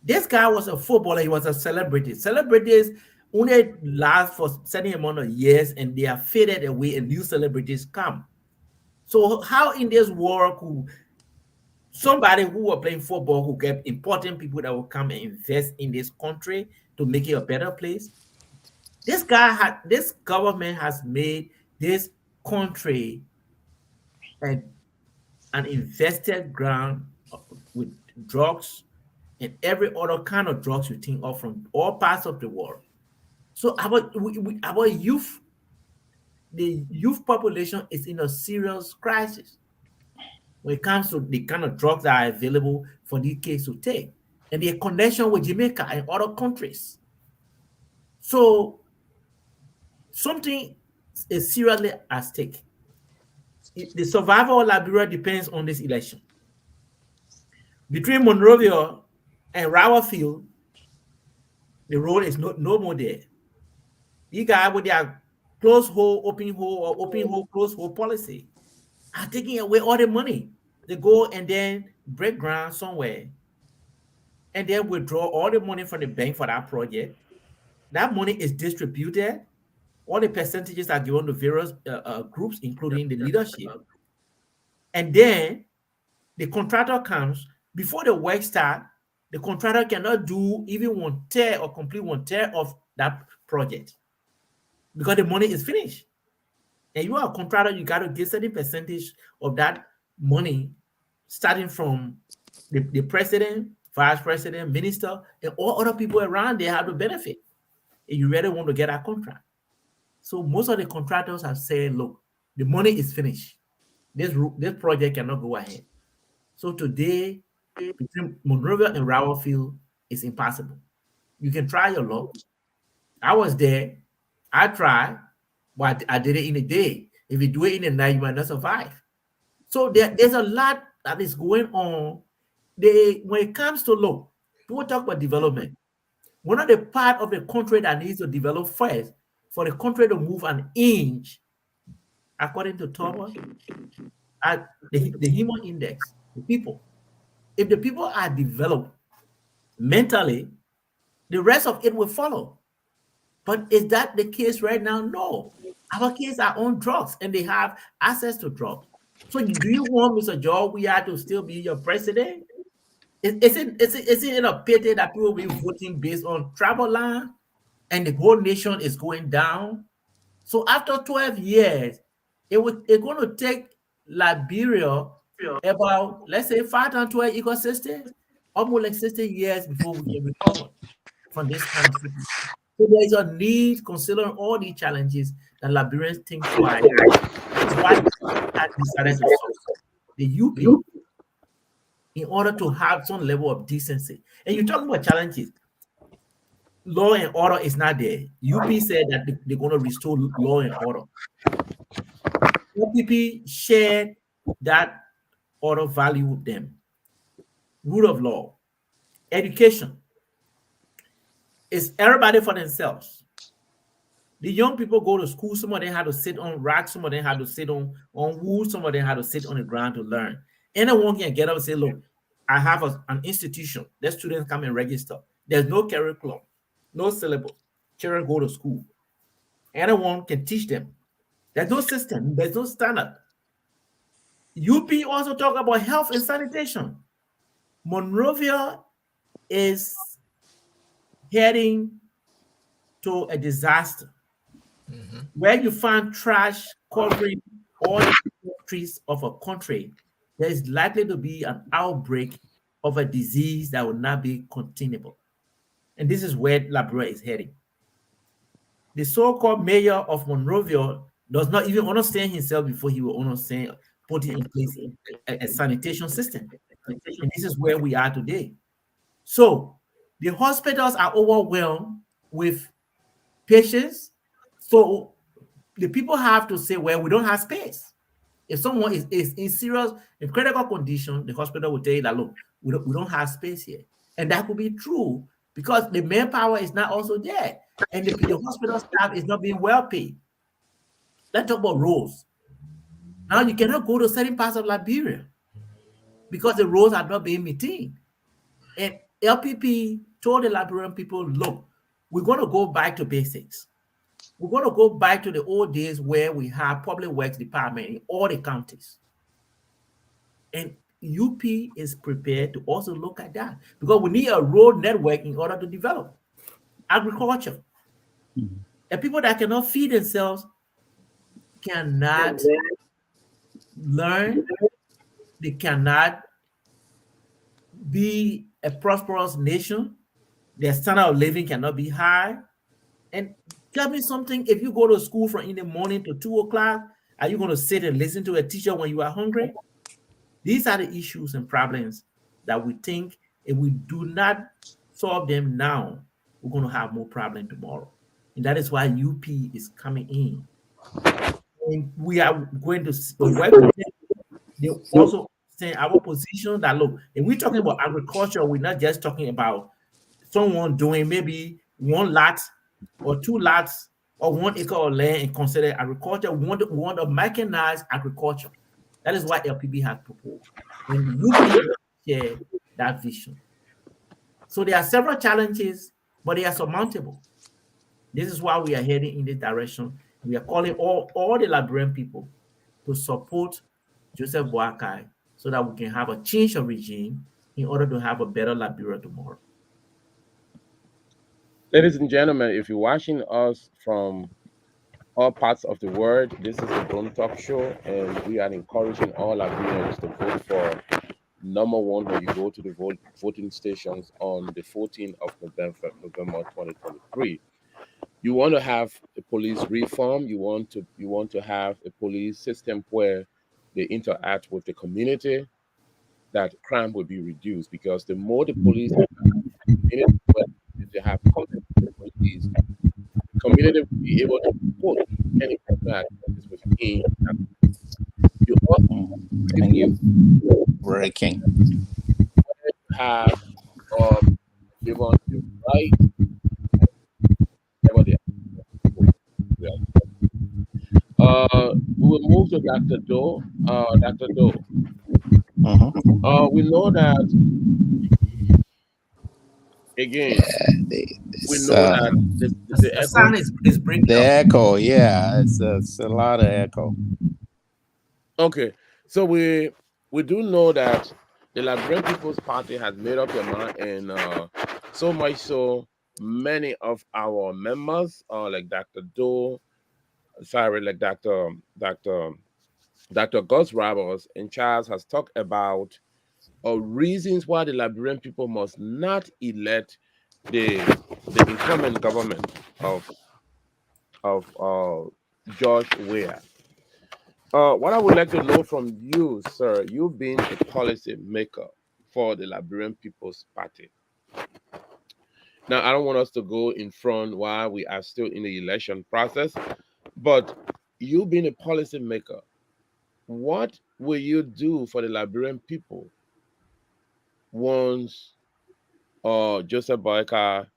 This guy was a footballer, he was a celebrity. Celebrities only last for a certain amount of years and they are faded away and new celebrities come. So how in this world could somebody who was playing football, who get important people that will come and invest in this country to make it a better place? This government has made this country an invested ground with drugs and every other kind of drugs you think of from all parts of the world. So our youth, the youth population is in a serious crisis when it comes to the kind of drugs that are available for these kids to take and their connection with Jamaica and other countries. So something is seriously at stake. The survival of Liberia depends on this election. Between Monrovia and Rowerfield, the road is no more there. You guys with their close hole, open hole, or open hole, close hole policy are taking away all the money. They go and then break ground somewhere and then withdraw all the money from the bank for that project. That money is distributed. All the percentages are given to various groups, including the leadership. And then the contractor comes. Before the work starts, the contractor cannot do even 1/3 or complete 1/3 of that project because the money is finished. And you are a contractor, you got to get certain percentage of that money, starting from the president, vice president, minister, and all other people around there have to benefit. And you really want to get a contract. So most of the contractors have said, look, the money is finished. This project cannot go ahead. So today, between Monrovia and Rowerfield, it's impossible. You can try your luck. I was there. I tried, but I did it in a day. If you do it in a night, you might not survive. So there's a lot that is going on. When it comes to look, People talk about development. One of the part of the country that needs to develop first for the country to move an inch, according to Thomas, at the human index, the people. If the people are developed mentally, the rest of it will follow. But is that the case right now? No. Our kids are on drugs and they have access to drugs. So do you want Mr. Joe we are to still be your president? Is it in a pity that people will be voting based on travel line and the whole nation is going down? So after 12 years, it's going to take Liberia about, let's say, 512 ecosystem, almost like 60 years before we can recover from this kind of situation. So there is a need, considering all these challenges, that Liberians think twice. That's why we have decided to support the UP in order to have some level of decency. And you're talking about challenges. Law and order is not there. UP said that they're going to restore law and order. LPP shared that order value with them. Rule of law, education is everybody for themselves. The young people go to school. Some of them had to sit on racks. Some of them had to sit on wood. Some of them had to sit on the ground to learn. Anyone can get up and say, look, I have an institution. The students come and register. There's no curriculum, no syllabus. Children go to school. Anyone can teach them. There's no system. There's no standard. UP also talk about health and sanitation. Monrovia is heading to a disaster where you find trash covering all the streets of a country. There is likely to be an outbreak of a disease that will not be containable. And this is where Liberia is heading. The so-called mayor of Monrovia does not even understand himself before he will understand putting in place a sanitation system. And this is where we are today. So the hospitals are overwhelmed with patients. So the people have to say, well, we don't have space. If someone is in serious, in critical condition, the hospital will tell you that, look, we don't have space here. And that could be true because the manpower is not also there. And the hospital staff is not being well paid. Let's talk about roads. Now you cannot go to certain parts of Liberia because the roads are not being maintained. And LPP told the Liberian people, look, we're going to go back to basics. We're going to go back to the old days where we have public works department in all the counties. And UP is prepared to also look at that because we need a road network in order to develop agriculture. And people that cannot feed themselves cannot learn. They cannot be a prosperous nation. Their standard of living cannot be high. And tell me something, if you go to school from in the morning to 2 o'clock, are you going to sit and listen to a teacher when you are hungry? These are the issues and problems that we think if we do not solve them now, we're going to have more problem tomorrow. And that is why UP is coming in. And we are going to work with them. They also say our position that, look, if we're talking about agriculture, we're not just talking about someone doing maybe 1 lot or 2 lots or 1 acre of land and consider agriculture. We want a mechanized agriculture. That is what LPP has proposed. And you share that vision. So there are several challenges, but they are surmountable. This is why we are heading in this direction. We are calling all the Liberian people to support Joseph Boakai so that we can have a change of regime in order to have a better Liberia tomorrow. Ladies and gentlemen, if you're watching us from all parts of the world, this is the Bone Talk Show, and we are encouraging all Liberians to vote for number 1 when you go to the voting stations on the 14th of November 2023. You want to have a police reform. You want to have a police system where they interact with the community, that crime will be reduced, because the more the police they have contact with the police, the community will be able to report any crime that is within. You also and you breaking have give us the right whatever they we will move to Dr. Doe. Dr. Doe. We know that again. We It's, know that the The echo. sound is breaking the up. echo, yeah, it's a lot of echo. Okay, so we do know that the Liberian People's Party has made up their mind, and so much so many of our members, like Dr. Doe, sorry, like Dr. Gus Roberts and Charles has talked about reasons why the Liberian people must not elect the incumbent government of George Weah. What I would like to know from you, sir, you've been a policy maker for the Liberian People's Party. Now, I don't want us to go in front while we are still in the election process, but you being a policy maker, what will you do for the Liberian people once Joseph Boyka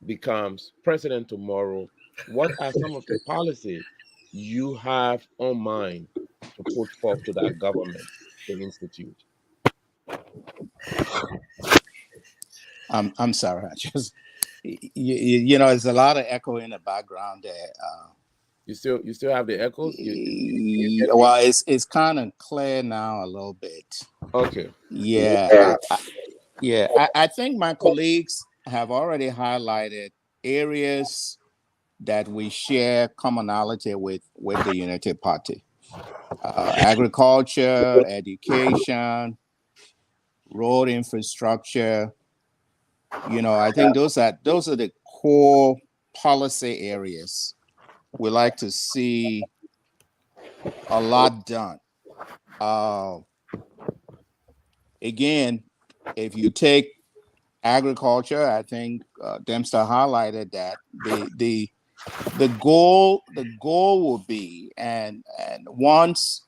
becomes president tomorrow? What are some of the policies you have on mind to put forth to that government to institute? I'm sorry, I just you know, there's a lot of echo in the background there. You still have the echoes? Well, it's kind of clear now a little bit. Okay. Yeah, I think my colleagues have already highlighted areas that we share commonality with the Unity Party: agriculture, education, road infrastructure. You know, I think those are the core policy areas we like to see a lot done. Again, if you take agriculture, I think Dempster highlighted that the goal will be, and once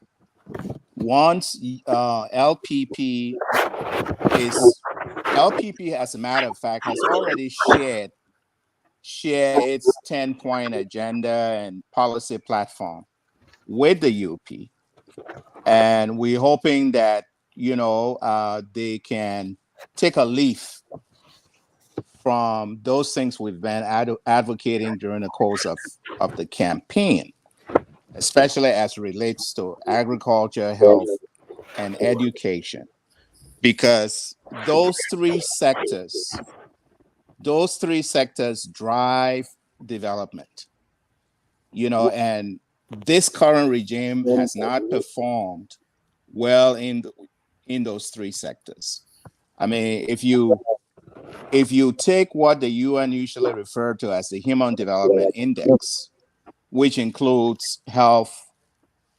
LPP as a matter of fact has already shared its 10-point agenda and policy platform with the UP, and we're hoping that they can take a leaf from those things we've been advocating during the course of the campaign, especially as it relates to agriculture, health, and education, because those three sectors drive development, and this current regime has not performed well in those three sectors. I mean, if you take what the UN usually refer to as the Human Development Index, which includes health,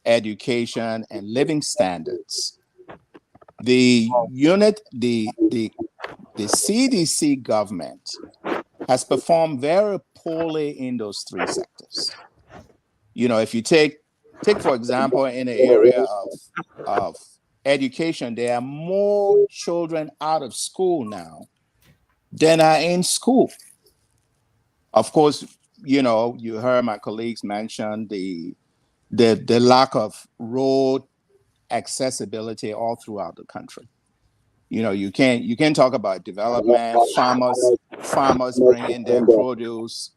education, and living standards, the CDC government has performed very poorly in those three sectors. If you take for example, in the area of education, there are more children out of school now than are in school. Of course, you heard my colleagues mention the lack of road accessibility all throughout the country. You can't talk about development, farmers bringing their produce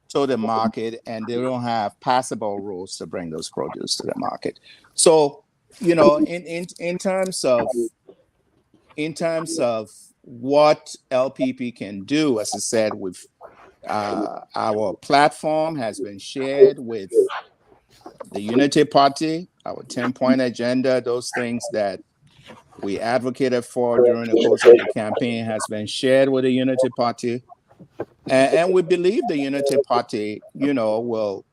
to the market, and they don't have passable roads to bring those produce to the market. So, in terms of what LPP can do, as I said, with our platform has been shared with the Unity Party, our 10-point agenda, those things that we advocated for during the course of the campaign has been shared with the Unity Party. And we believe the Unity Party, will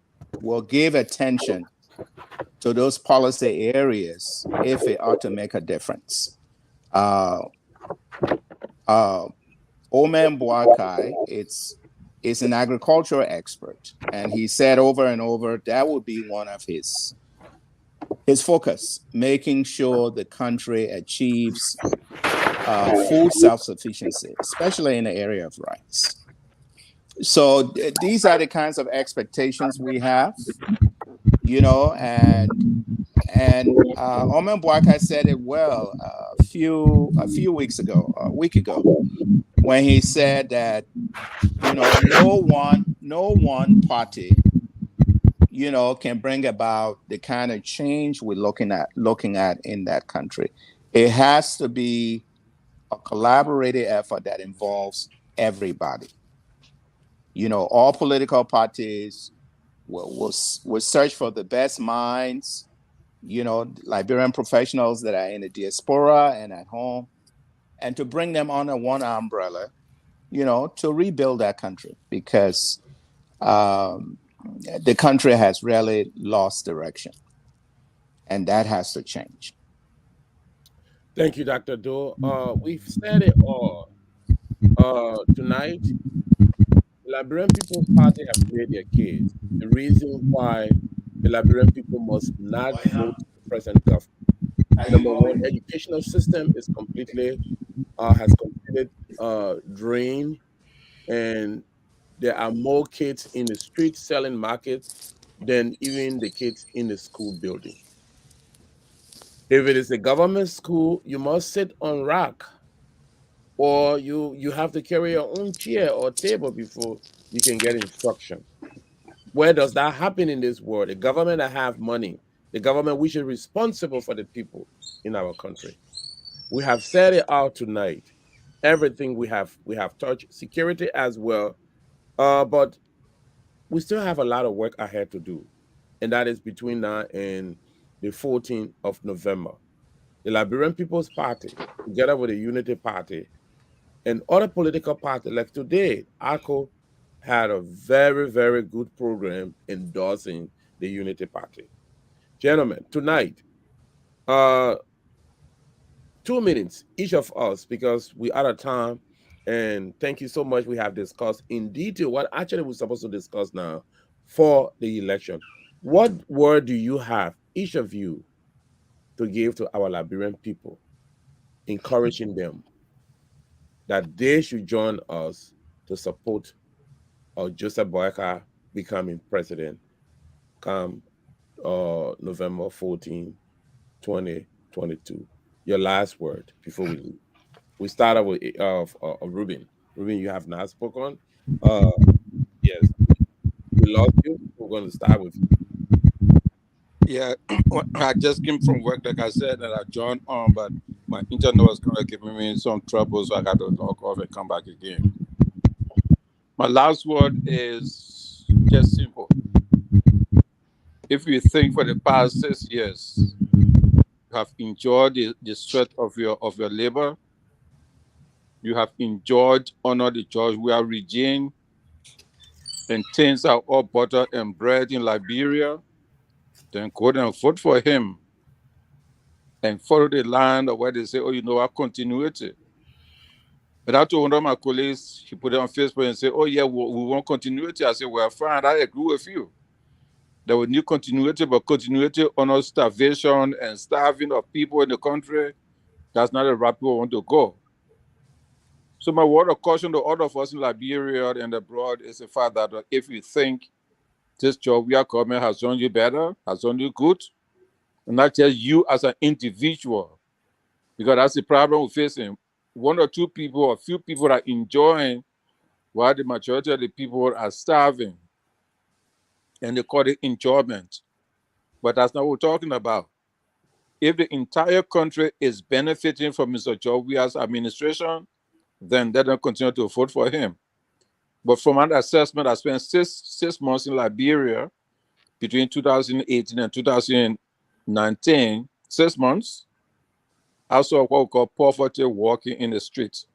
give attention to those policy areas if it ought to make a difference. Oman Boakai, is an agricultural expert, and he said over and over that would be one of his focus, making sure the country achieves food self-sufficiency, especially in the area of rice. So these are the kinds of expectations we have, and Omen Boakai said it well a few weeks ago, a week ago, when he said that no one party can bring about the kind of change we're looking at in that country. It has to be a collaborative effort that involves everybody. All political parties will search for the best minds, Liberian professionals that are in the diaspora and at home, and to bring them under one umbrella, to rebuild that country, because the country has really lost direction, and that has to change. Thank you, Dr. Doe. We've said it all. Tonight, the Liberian People's Party have made their case. The reason why the Liberian people must not vote the present government. Number one, educational system is has completed drain, and there are more kids in the street selling market than even the kids in the school building. If it is a government school, you must sit on rack, or you have to carry your own chair or table before you can get instruction. Where does that happen in this world? The government that have money, the government which is responsible for the people in our country. We have said it out tonight. Everything we have touched, security as well, but we still have a lot of work ahead to do, and that is between now and the 14th of November. The Liberian People's Party, together with the Unity Party and other political parties, like today, ACO had a very, very good program endorsing the Unity Party. Gentlemen, tonight, 2 minutes, each of us, because we're out of time. And thank you so much. We have discussed in detail what actually we're supposed to discuss now for the election. What word do you have, each of you, to give to our Liberian people, encouraging them that they should join us to support Joseph Boakai becoming president come November 14, 2022? Your last word before we leave. We start with Ruben. Ruben, you have not spoken. Yes, we lost you. We're going to start with you. Yeah, I just came from work, like I said, and I joined on, but my internet was kind of giving me some trouble, so I got to log off and come back again. My last word is just simple. If you think for the past 6 years, you have enjoyed the sweat of your labor, you have enjoyed honor the judge we are regime, and things are all butter and bread in Liberia, then go and vote for him and follow the line of where they say, our continuity. But I told one of my colleagues, he put it on Facebook and said, we want continuity. I said, well, fine, I agree with you. There will need continuity, but continuity on starvation and starving of people in the country, that's not a route we want to go. So my word of caution to all of us in Liberia and abroad is the fact that if you think this job we are coming has done you better, has done you good, and not just you as an individual, because that's the problem we're facing. One or two people or few people are enjoying while the majority of the people are starving. And they call it enjoyment. But that's not what we're talking about. If the entire country is benefiting from Mr. Jovia's administration, then they don't continue to vote for him. But from an assessment, I spent six months in Liberia between 2018 and 2019, 6 months. I saw what we call poverty walking in the streets.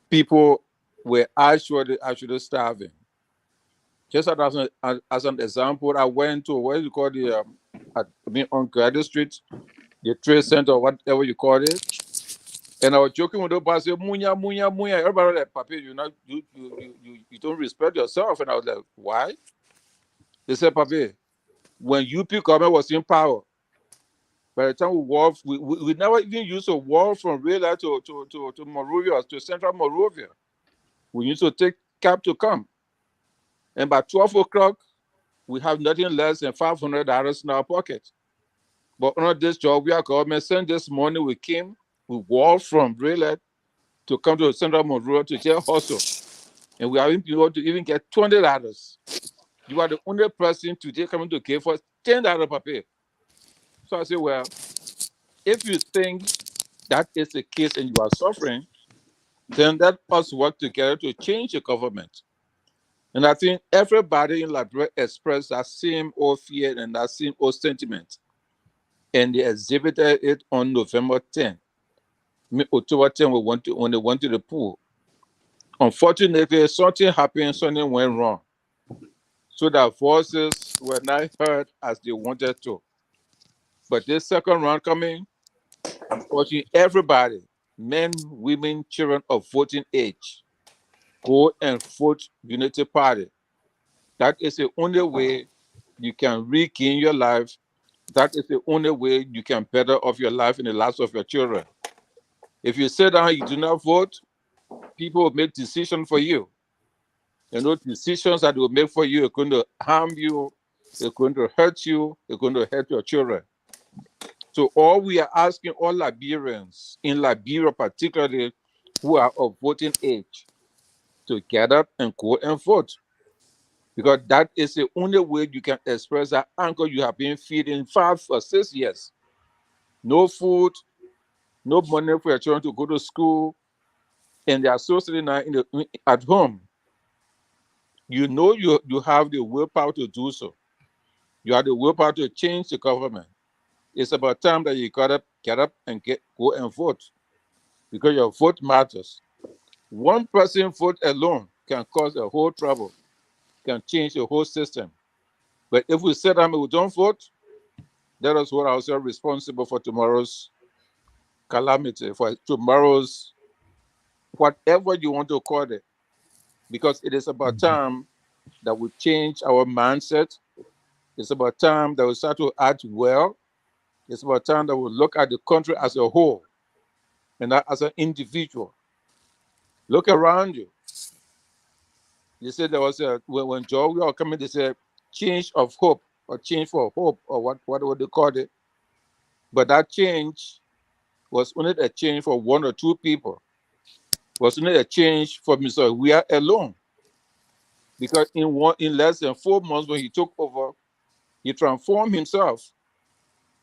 People were actually starving. Just as an example, I went to what you call on Graduate Street, the trade center, whatever you call it. And I was joking with the boss, say, Munya, Munya, Munya. Everybody was like, Papi, you don't respect yourself. And I was like, why? They said, Papi, when UP government was in power, By the time we never even used to walk from Rela to Monrovia, to Central Monrovia. We used to take cab to come. And by 12 o'clock, we have nothing less than $500 in our pocket. But on this job, we are government sent this morning, we came, we walked from Rela to come to Central Monrovia to just hustle. And we haven't been able to even get $20. You are the only person today coming to give us $10 per pay. So I say, well, if you think that is the case and you are suffering, then let us work together to change the government. And I think everybody in Liberia expressed that same old fear and that same old sentiment. And they exhibited it on November 10th. October 10th, when they went to the pool. Unfortunately, something happened, something went wrong. So their voices were not heard as they wanted to. But this second round coming, I'm urging everybody, men, women, children of voting age, go and vote Unity Party. That is the only way you can regain your life. That is the only way you can better off your life and the lives of your children. If you sit down, you do not vote, people will make decisions for you. And those decisions that they will make for you are going to harm you, they're going to hurt you, they're going to hurt your children. So all we are asking all Liberians, in Liberia particularly, who are of voting age, to get up and go and vote. Because that is the only way you can express that anger you have been feeding 5 or 6 years. No food, no money for your children to go to school, and they are so sitting now at home. You know you have the willpower to do so. You have the willpower to change the government. It's about time that you get up and go and vote, because your vote matters. One person vote alone can cause a whole trouble, can change the whole system. But if we sit down and we don't vote, let us hold ourselves responsible for tomorrow's calamity, for tomorrow's whatever you want to call it. Because it is about time that we change our mindset. It's about time that we start to act well. It's about time that we look at the country as a whole and not as an individual. Look around you. You said there was when Joe we all coming, they said change of hope or change for hope or what would they call it? But that change was only a change for 1 or 2 people. It was only a change for Mr. We are alone. Because in less than 4 months when he took over, he transformed himself.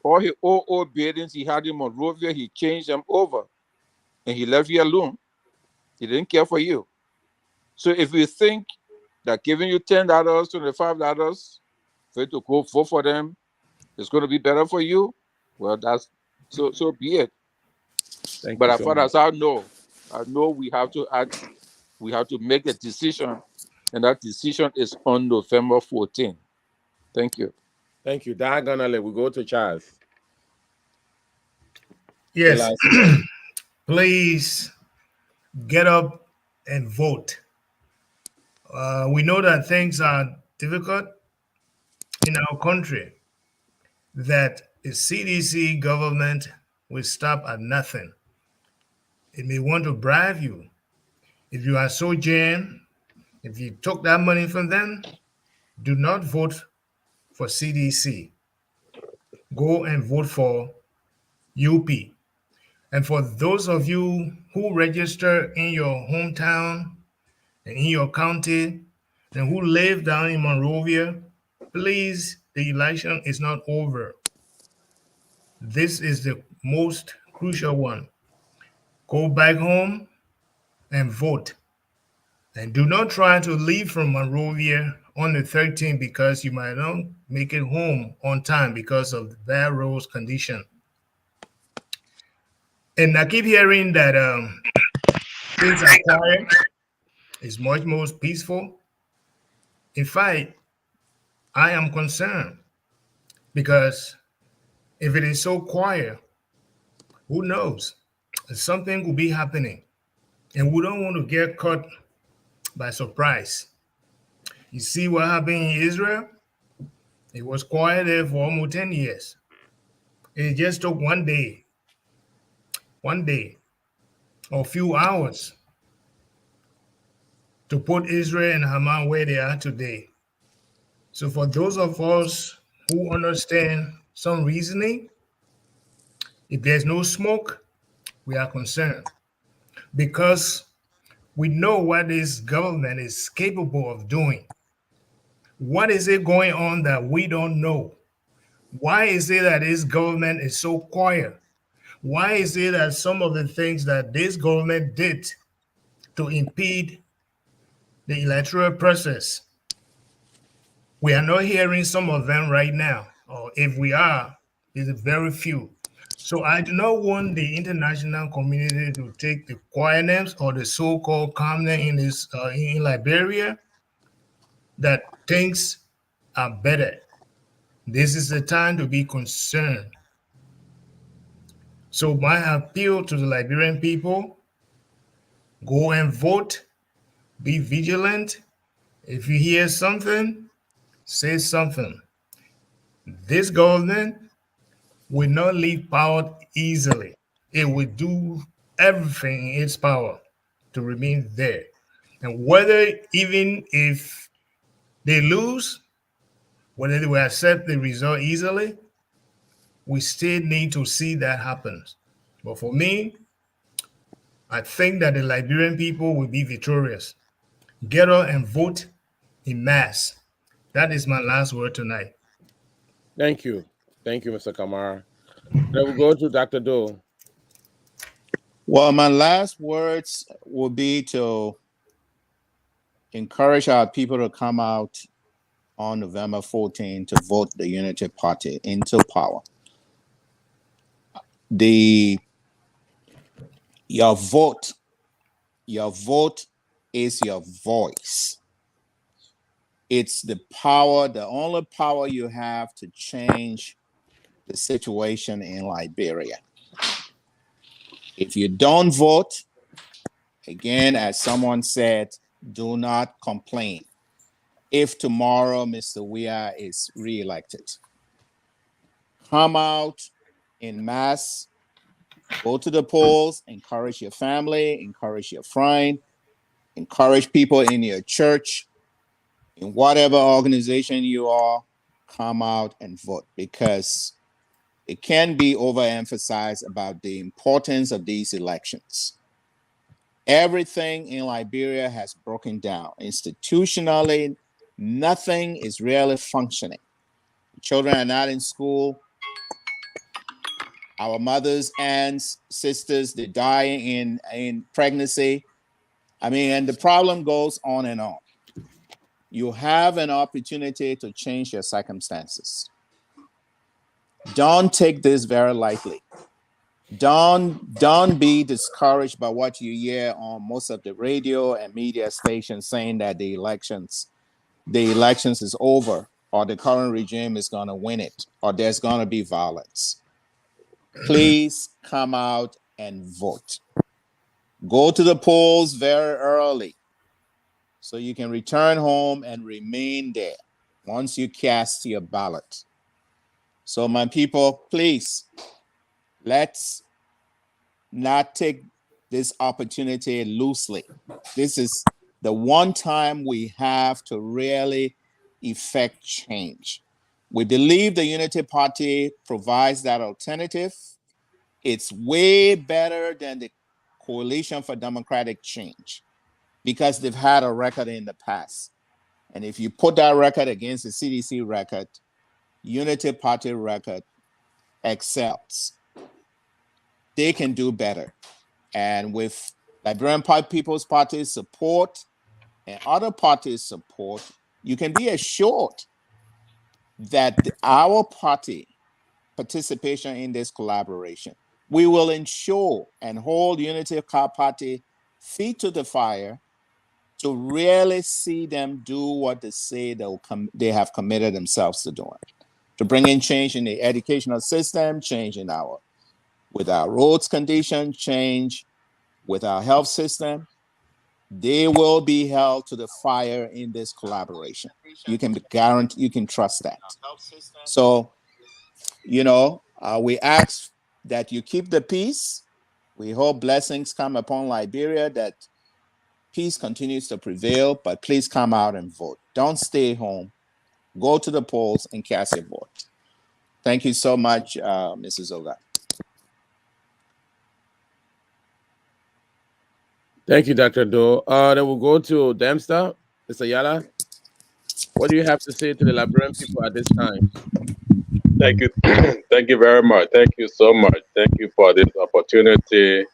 All his old buildings he had in Monrovia, he changed them over. And he left you alone. He didn't care for you. So if you think that giving you $10, $25 for you to go vote for them is going to be better for you, well, that's so be it. Thank But you as so far much. as I know we have to act, we have to make a decision, and that decision is on November 14th. Thank you. Thank you. Diagonally, we go to Charles. The Yes, last one. please get up and vote. We know that things are difficult in our country, that the CDC government will stop at nothing. It may want to bribe you. If you are so jammed, if you took that money from them, do not vote for CDC. Go and vote for UP. And for those of you who register in your hometown and in your county and who live down in Monrovia, please, the election is not over. This is the most crucial one. Go back home and vote. And do not try to leave from Monrovia on the 13th because you might not make it home on time because of the bad roads condition. And I keep hearing that things are quiet. It's much more peaceful. In fact, I am concerned because if it is so quiet, who knows? Something will be happening. And we don't want to get caught by surprise. You see what happened in Israel? It was quiet there for almost 10 years. It just took one day or a few hours to put Israel and Hamas where they are today. So for those of us who understand some reasoning, if there's no smoke, we are concerned because we know what this government is capable of doing. What is it going on that we don't know? Why is it that this government is so quiet? Why is it that some of the things that this government did to impede the electoral process, we are not hearing some of them right now, or if we are, it's very few. So I do not want the international community to take the quietness or the so-called calmness in in Liberia that things are better. This is the time to be concerned. So my appeal to the Liberian people: go and vote, be vigilant. If you hear something, say something. This government will not leave power easily. It will do everything in its power to remain there. And whether even if they lose, whether they will accept the result easily, we still need to see that happens. But for me, I think that the Liberian people will be victorious. Get out and vote in mass. That is my last word tonight. Thank you. Thank you, Mr. Kamara. Then we'll go to Dr. Doe. Well, my last words will be to encourage our people to come out on November 14 to vote the Unity Party into power. Your vote is your voice. It's the power, the only power you have to change the situation in Liberia. If you don't vote, again, as someone said, do not complain if tomorrow Mr. Weah is reelected. Come out in mass, go to the polls, encourage your family, encourage your friend, encourage people in your church, in whatever organization you are, come out and vote, because it can be overemphasized about the importance of these elections. Everything in Liberia has broken down. Institutionally, nothing is really functioning. Children are not in school. Our mothers, aunts, sisters, they die in pregnancy. I mean, and the problem goes on and on. You have an opportunity to change your circumstances. Don't take this very lightly. Don't be discouraged by what you hear on most of the radio and media stations saying that the elections is over, or the current regime is going to win it, or there's going to be violence. Please come out and vote. Go to the polls very early so you can return home and remain there once you cast your ballot. So my people, please, let's not take this opportunity loosely. This is the one time we have to really effect change. We believe the Unity Party provides that alternative. It's way better than the Coalition for Democratic Change because they've had a record in the past. And if you put that record against the CDC record, Unity Party record excels. They can do better. And with Liberian People's Party's support and other parties' support, you can be assured that our party participation in this collaboration, we will ensure and hold Unity Party feet to the fire to really see them do what they say they have committed themselves to doing, to bring in change in the educational system, change in with our roads condition, change with our health system. They will be held to the fire in this collaboration. You can be guaranteed, you can trust that. So, We ask that you keep the peace. We hope blessings come upon Liberia, that peace continues to prevail, but please come out and vote. Don't stay home. Go to the polls and cast your vote. Thank you so much, Mrs. Oga. Thank you, Dr. Doe. Then we'll go to Dempster. Mr. Yala, what do you have to say to the Liberian people at this time? Thank you. Thank you very much. Thank you so much. Thank you for this opportunity.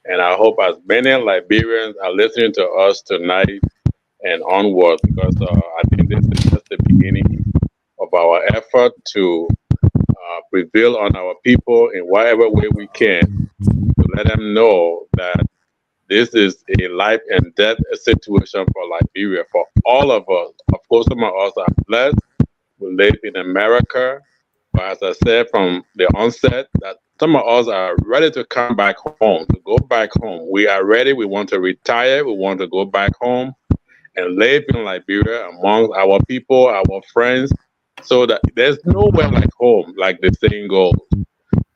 And I hope as many Liberians are listening to us tonight and onward, because I think this is just the beginning of our effort to prevail on our people in whatever way we can, to let them know that this is a life and death situation for Liberia, for all of us. Of course, some of us are blessed. We live in America. But as I said from the onset, that some of us are ready to come back home, to go back home. We are ready. We want to retire. We want to go back home and live in Liberia among our people, our friends, so that there's nowhere like home, like the saying goes.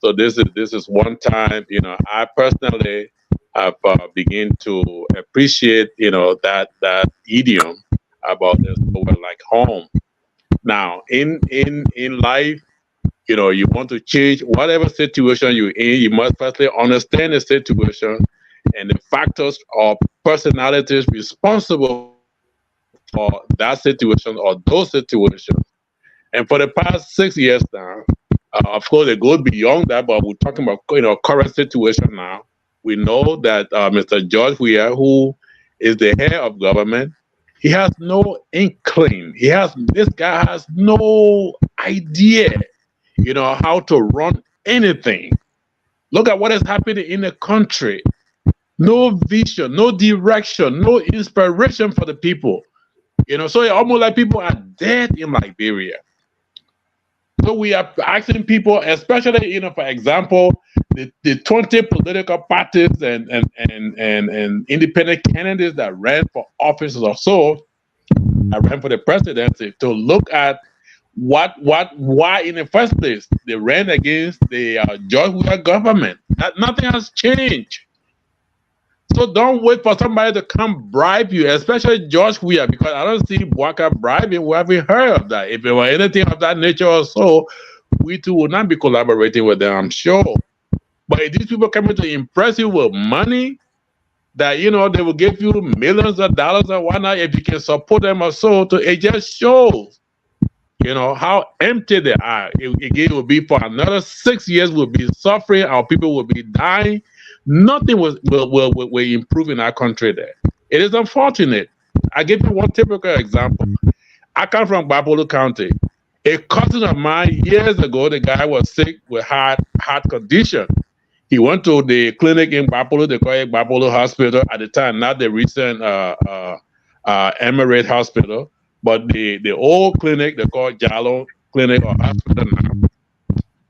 So this is one time, I personally have begun to appreciate, that idiom about there's nowhere like home. Now, in life, you want to change whatever situation you're in, you must firstly understand the situation and the factors or personalities responsible for that situation or those situations. And for the past 6 years now, of course, it goes beyond that, but we're talking about current situation now. We know that Mr. George Weah, who is the head of government, he has no inkling. This guy has no idea, how to run anything. Look at what is happening in the country. No vision, no direction, no inspiration for the people. So it's almost like people are dead in Liberia. So we are asking people, especially, for example, the 20 political parties and independent candidates that ran for offices or so, that ran for the presidency, to look at why in the first place they ran against the George Weah government. Nothing has changed. So don't wait for somebody to come bribe you, especially George Weah, because I don't see Boyka bribing. We haven't heard of that. If it were anything of that nature or so, we too would not be collaborating with them, I'm sure. But if these people coming to impress you with money, that they will give you millions of dollars and whatnot if you can support them or so, it just shows, how empty they are. It will be for another 6 years. We'll be suffering. Our people will be dying. Nothing will improve in our country there. It is unfortunate. I give you one typical example. I come from Bapolo County. A cousin of mine, years ago, the guy was sick with heart condition. He went to the clinic in Bapolo, they call it Bapolo Hospital at the time, not the recent Emirate Hospital, but the old clinic, they call it Jalo Clinic or Hospital now.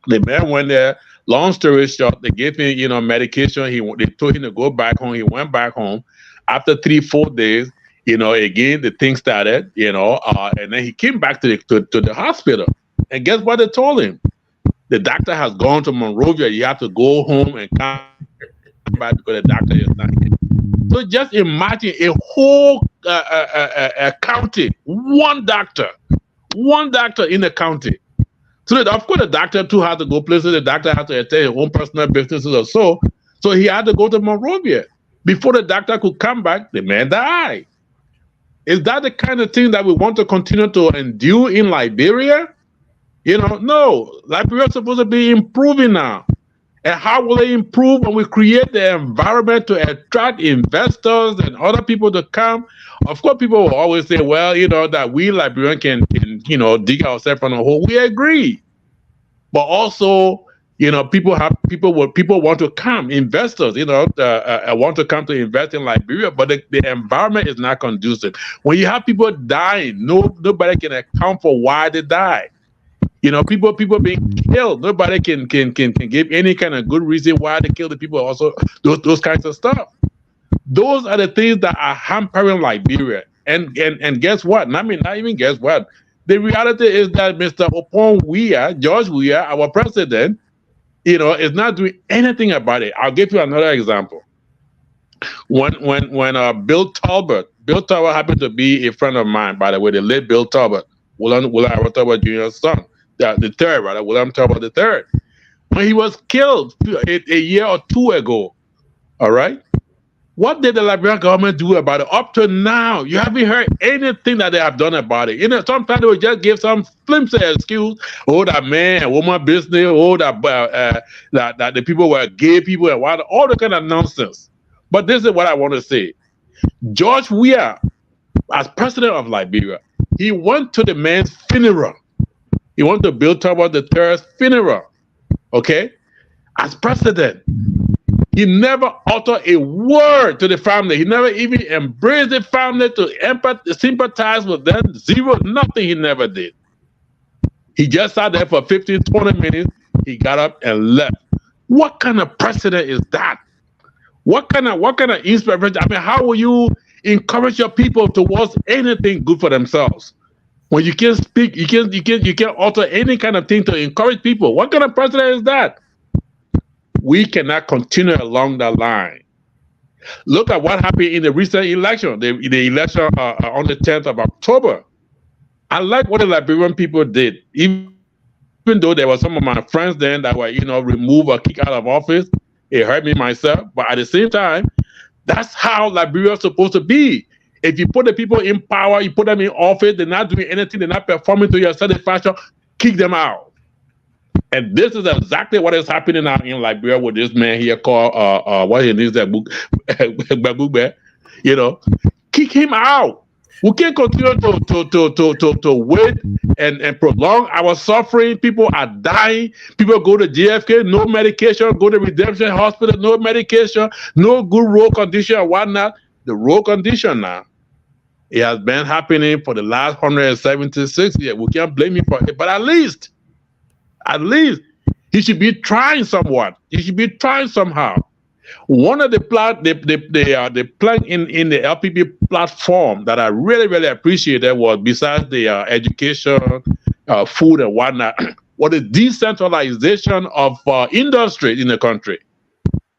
The man went there. Long story short, they gave him, medication. They told him to go back home. He went back home. After 3-4 days, again the thing started, and then he came back to the hospital. And guess what they told him? The doctor has gone to Monrovia. You have to go home and come back because the doctor is not here. So just imagine a whole county, one doctor in the county. So that, of course, the doctor too had to go places. The doctor had to attend his own personal businesses or so. So he had to go to Monrovia. Before the doctor could come back, the man died. Is that the kind of thing that we want to continue to endure in Liberia? No. Liberia is supposed to be improving now. And how will it improve when we create the environment to attract investors and other people to come? Of course, people will always say, well, that we Liberians can dig ourselves from a hole. We agree. But also, people want to come, investors, want to come to invest in Liberia, but the environment is not conducive. When you have people dying, nobody can account for why they die. People being killed. Nobody can give any kind of good reason why they kill the people. Also, those kinds of stuff. Those are the things that are hampering Liberia. And guess what? Not even guess what. The reality is that Mr. Opon Weah, George Weah, our president, is not doing anything about it. I'll give you another example. When Bill Talbot happened to be a friend of mine, by the way, the late Bill Talbot, William Talbot Jr.'s son, the third, rather, William Talbot the third, when he was killed a year or two ago. All right. What did the Liberian government do about it? Up to now, you haven't heard anything that they have done about it. Sometimes they will just give some flimsy excuse. Oh, that man, woman business. Oh, that the people were gay people and all the kind of nonsense. But this is what I want to say. George Weah, as president of Liberia, he went to the man's funeral. He went to Bill Talbot III's funeral. Okay, as president. He never uttered a word to the family. He never even embraced the family to sympathize with them. Zero, nothing he never did. He just sat there for 15, 20 minutes. He got up and left. What kind of precedent is that? What kind of inspiration? I mean, how will you encourage your people towards anything good for themselves? When you can't speak, you can't utter any kind of thing to encourage people. What kind of precedent is that? We cannot continue along that line. Look at what happened in the recent election, the election on the 10th of October. I like what the Liberian people did, even though there were some of my friends then that were, removed or kicked out of office. It hurt me myself, but at the same time, that's how Liberia is supposed to be. If you put the people in power, you put them in office, they're not doing anything, they're not performing to your satisfaction, kick them out. And this is exactly what is happening now in Liberia with this man here called what he needs that book, kick him out. We can't continue to wait and prolong our suffering. People are dying. People go to JFK, no medication. Go to Redemption Hospital, no medication, no good road condition and whatnot. The road condition now, it has been happening for the last 176 years. We can't blame him for it, but at least he should be trying somewhat. He should be trying somehow. One of the plank in the LPP platform that I really, really appreciated was, besides the education, food and whatnot, was the decentralization of industry in the country.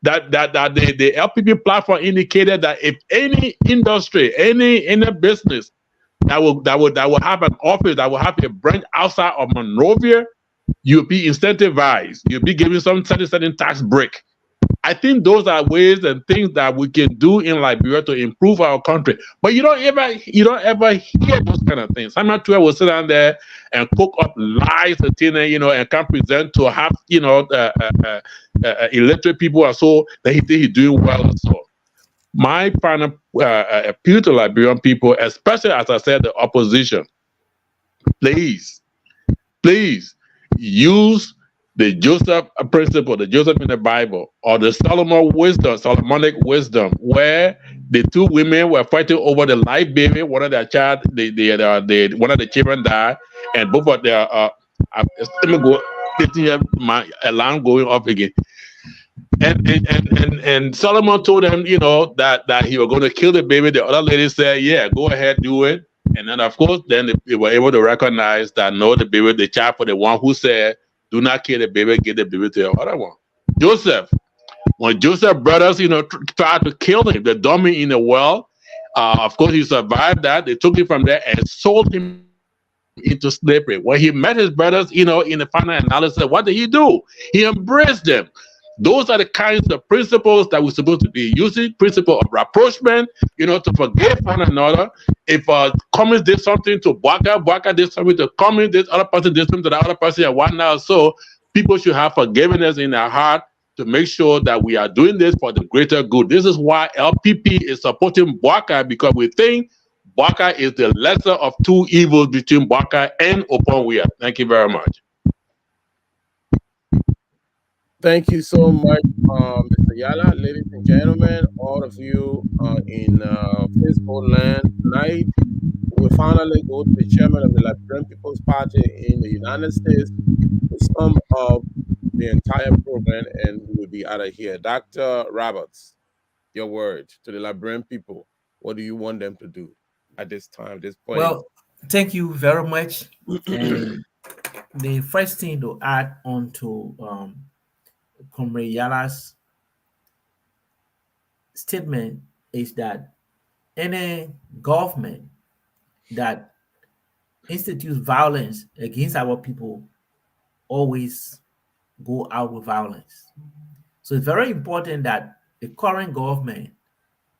That the LPP platform indicated that if any industry, any business that will have an office, that will have a branch outside of Monrovia, you'll be incentivized. You'll be given some certain tax break. I think those are ways and things that we can do in Liberia to improve our country. But you don't ever hear those kind of things. Simon Tuer will sit down there and cook up lies and can present to have illiterate people and so that he think he's doing well and so. My final appeal to Liberian people, especially as I said, the opposition, please use the Joseph principle, the Joseph in the Bible, or the Solomonic wisdom, where the two women were fighting over the life baby. One of their child, one of the children died, and both of their let me go. My alarm going off again. And Solomon told them, that he was going to kill the baby. The other lady said, "Yeah, go ahead, do it." And then, of course, then they were able to recognize that no, the child for the one who said, "Do not kill the baby, give the baby to your other one." Joseph, when Joseph's brothers, tried to kill him, the dummy in the well, of course, he survived that. They took him from there and sold him into slavery. When he met his brothers, in the final analysis, what did he do? He embraced them. Those are the kinds of principles that we're supposed to be using. Principle of rapprochement, to forgive one another. If Cummins did something to Bwaka did something to Cummins, this other person did something to the other person, and whatnot. So people should have forgiveness in their heart to make sure that we are doing this for the greater good. This is why LPP is supporting Bwaka, because we think Bwaka is the lesser of two evils between Bwaka and Openweir. Thank you very much. Thank you so much, Mr. Yala. Ladies and gentlemen, all of you in Facebook land tonight, we finally go to the chairman of the Liberian People's Party in the United States to sum up the entire program, and we will be out of here. Dr. Roberts, your word to the Liberian people. What do you want them to do at this time, this point? Well, thank you very much. And the first thing to add on to Comrade Yala's statement is that any government that institutes violence against our people always go out with violence. So it's very important that the current government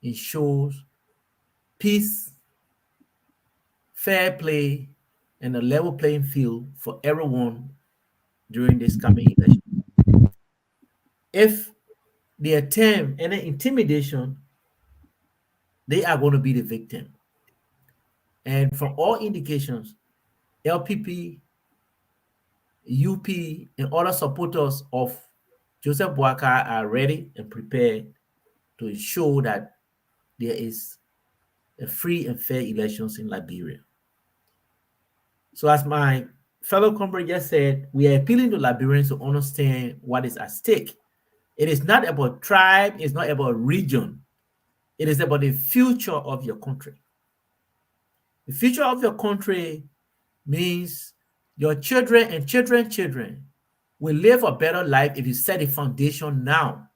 ensures peace, fair play, and a level playing field for everyone during this coming election. If they attempt any intimidation, they are going to be the victim. And from all indications, LPP, UP, and other supporters of Joseph Boakai are ready and prepared to ensure that there is a free and fair elections in Liberia. So as my fellow comrade just said, we are appealing to Liberians to understand what is at stake. It is not about tribe, it's not about region. It is about the future of your country. The future of your country means your children and children will live a better life if you set a foundation now.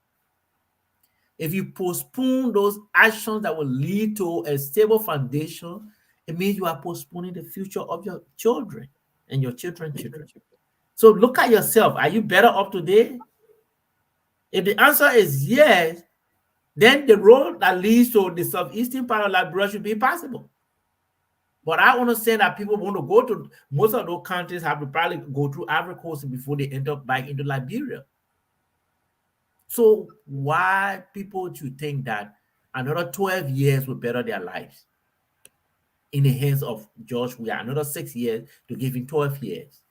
If you postpone those actions that will lead to a stable foundation, it means you are postponing the future of your children and your children. So look at yourself. Are you better off today? If the answer is yes, then the road that leads to the southeastern part of Liberia should be possible. But I understand that people want to go to most of those countries have to probably go through Ivory Coast before they end up back into Liberia. So why people should think that another 12 years will better their lives in the hands of George Weah, another 6 years to give him 12 years?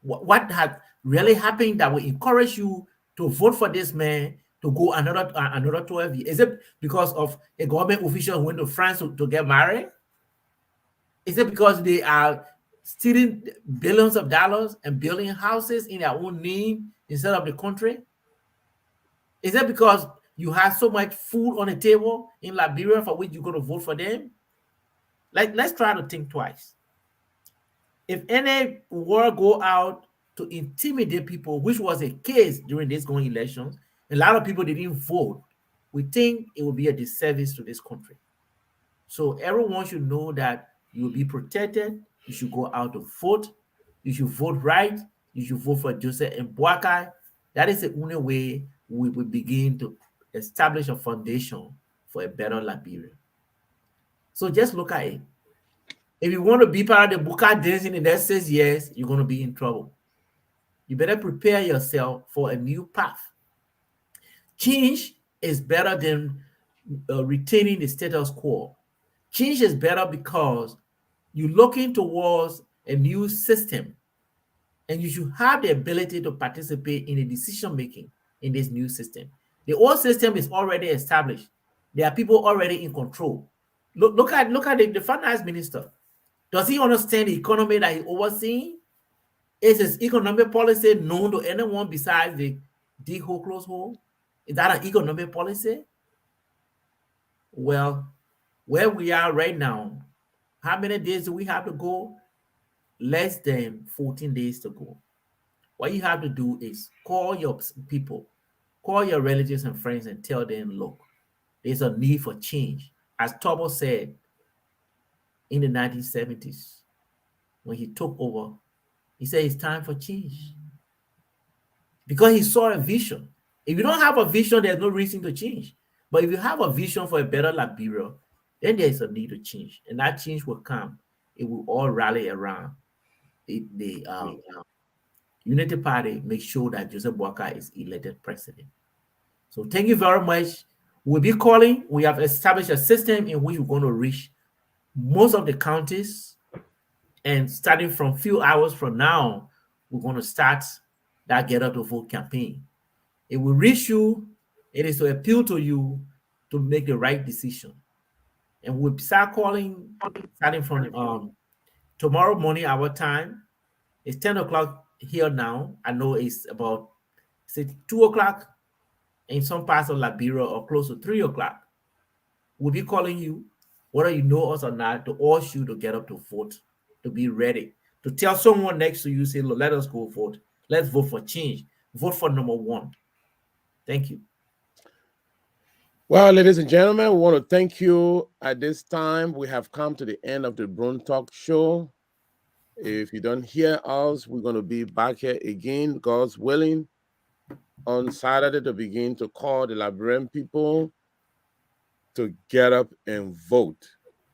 What has really happened that will encourage you to vote for this man to go another 12 years? Is it because of a government official who went to France to get married? Is it because they are stealing billions of dollars and building houses in their own name instead of the country? Is it because you have so much food on the table in Liberia for which you're going to vote for them? Like, let's try to think twice. If any war go out to intimidate people, which was a case during this going elections, a lot of people didn't vote, we think it will be a disservice to this country. So everyone should know that you will be protected. You should go out to vote. You should vote right. You should vote for Joseph Boakai. That is the only way we will begin to establish a foundation for a better Liberia. So just look at it. If you want to be part of the Buka dance in the next 6 years, you're going to be in trouble. You better prepare yourself for a new path. Change is better than retaining the status quo. Change is better because you're looking towards a new system, and you should have the ability to participate in the decision making in this new system. The old system is already established. There are people already in control. Look at the finance minister. Does he understand the economy that he's overseeing? Is his economic policy known to anyone besides the dig hole, close hole? Is that an economic policy? Well, where we are right now, how many days do we have to go? Less than 14 days to go. What you have to do is call your people, call your relatives and friends and tell them, look, there's a need for change. As Tobo said in the 1970s, when he took over, he said it's time for change. Because he saw a vision. If you don't have a vision, there's no reason to change. But if you have a vision for a better Liberia, then there's a need to change. And that change will come. It will all rally around the Unity Party, make sure that Joseph Boakai is elected president. So thank you very much. We'll be calling. We have established a system in which we're going to reach most of the counties. And starting from a few hours from now, we're going to start that Get Up to Vote campaign. It will reach you. It is to appeal to you to make the right decision. And we'll start calling starting from tomorrow morning, our time. It's 10 o'clock here now. I know it's about 2 o'clock in some parts of Liberia, or close to 3 o'clock. We'll be calling you, whether you know us or not, to urge you to get up to vote, to be ready, to tell someone next to you, say, look, let us go vote. Let's vote for change. Vote for number one. Thank you. Well, ladies and gentlemen, we want to thank you. At this time, we have come to the end of the Brune Talk Show. If you don't hear us, we're going to be back here again, God's willing, on Saturday to begin to call the Liberian people to get up and vote.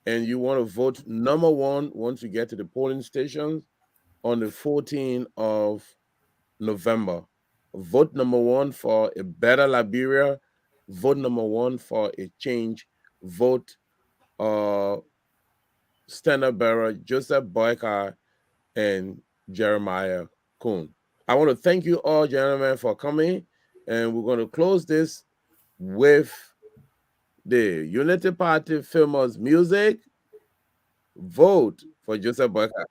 And you want to vote number one once you get to the polling stations on the 14th of November. Vote number one for a better Liberia. Vote number one for a change. Vote standard bearer Joseph Boyka and Jeremiah Kuhn. I want to thank you all, gentlemen, for coming. And we're going to close this with the Unity Party famous music. Vote for Joseph Boyka.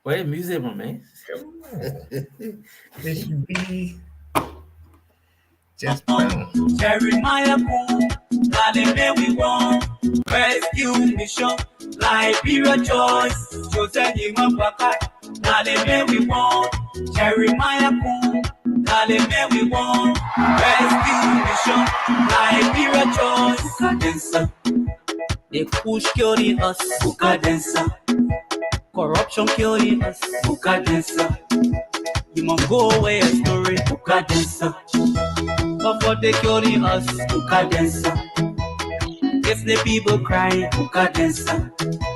Where is music, my man? It should be just Jeremiah Boom, Laleme we want, rescue mission, Liberia choice, Joseph Nimabaka, Laleme we want, Jeremiah Boom, Laleme we want, rescue mission, Liberia choice, Bukadensa, they push killing us, Bukadensa, corruption killing us, Bukadensa, you must go away a story, Bukadensa. But for they killing us, Bukadensa. If the people crying, Bukadensa.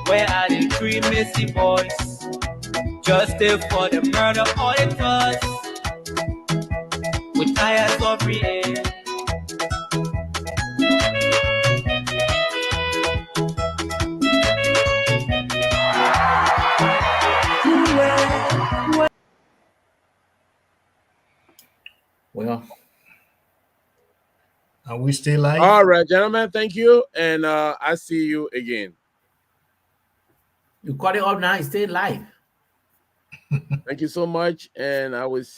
Where are the three missing boys? Justice for the murder of the cause. With tires of real. Well, are we still live? All right, gentlemen, thank you. And I see you again. You cut it off now, it's still live. Thank you so much. And I will see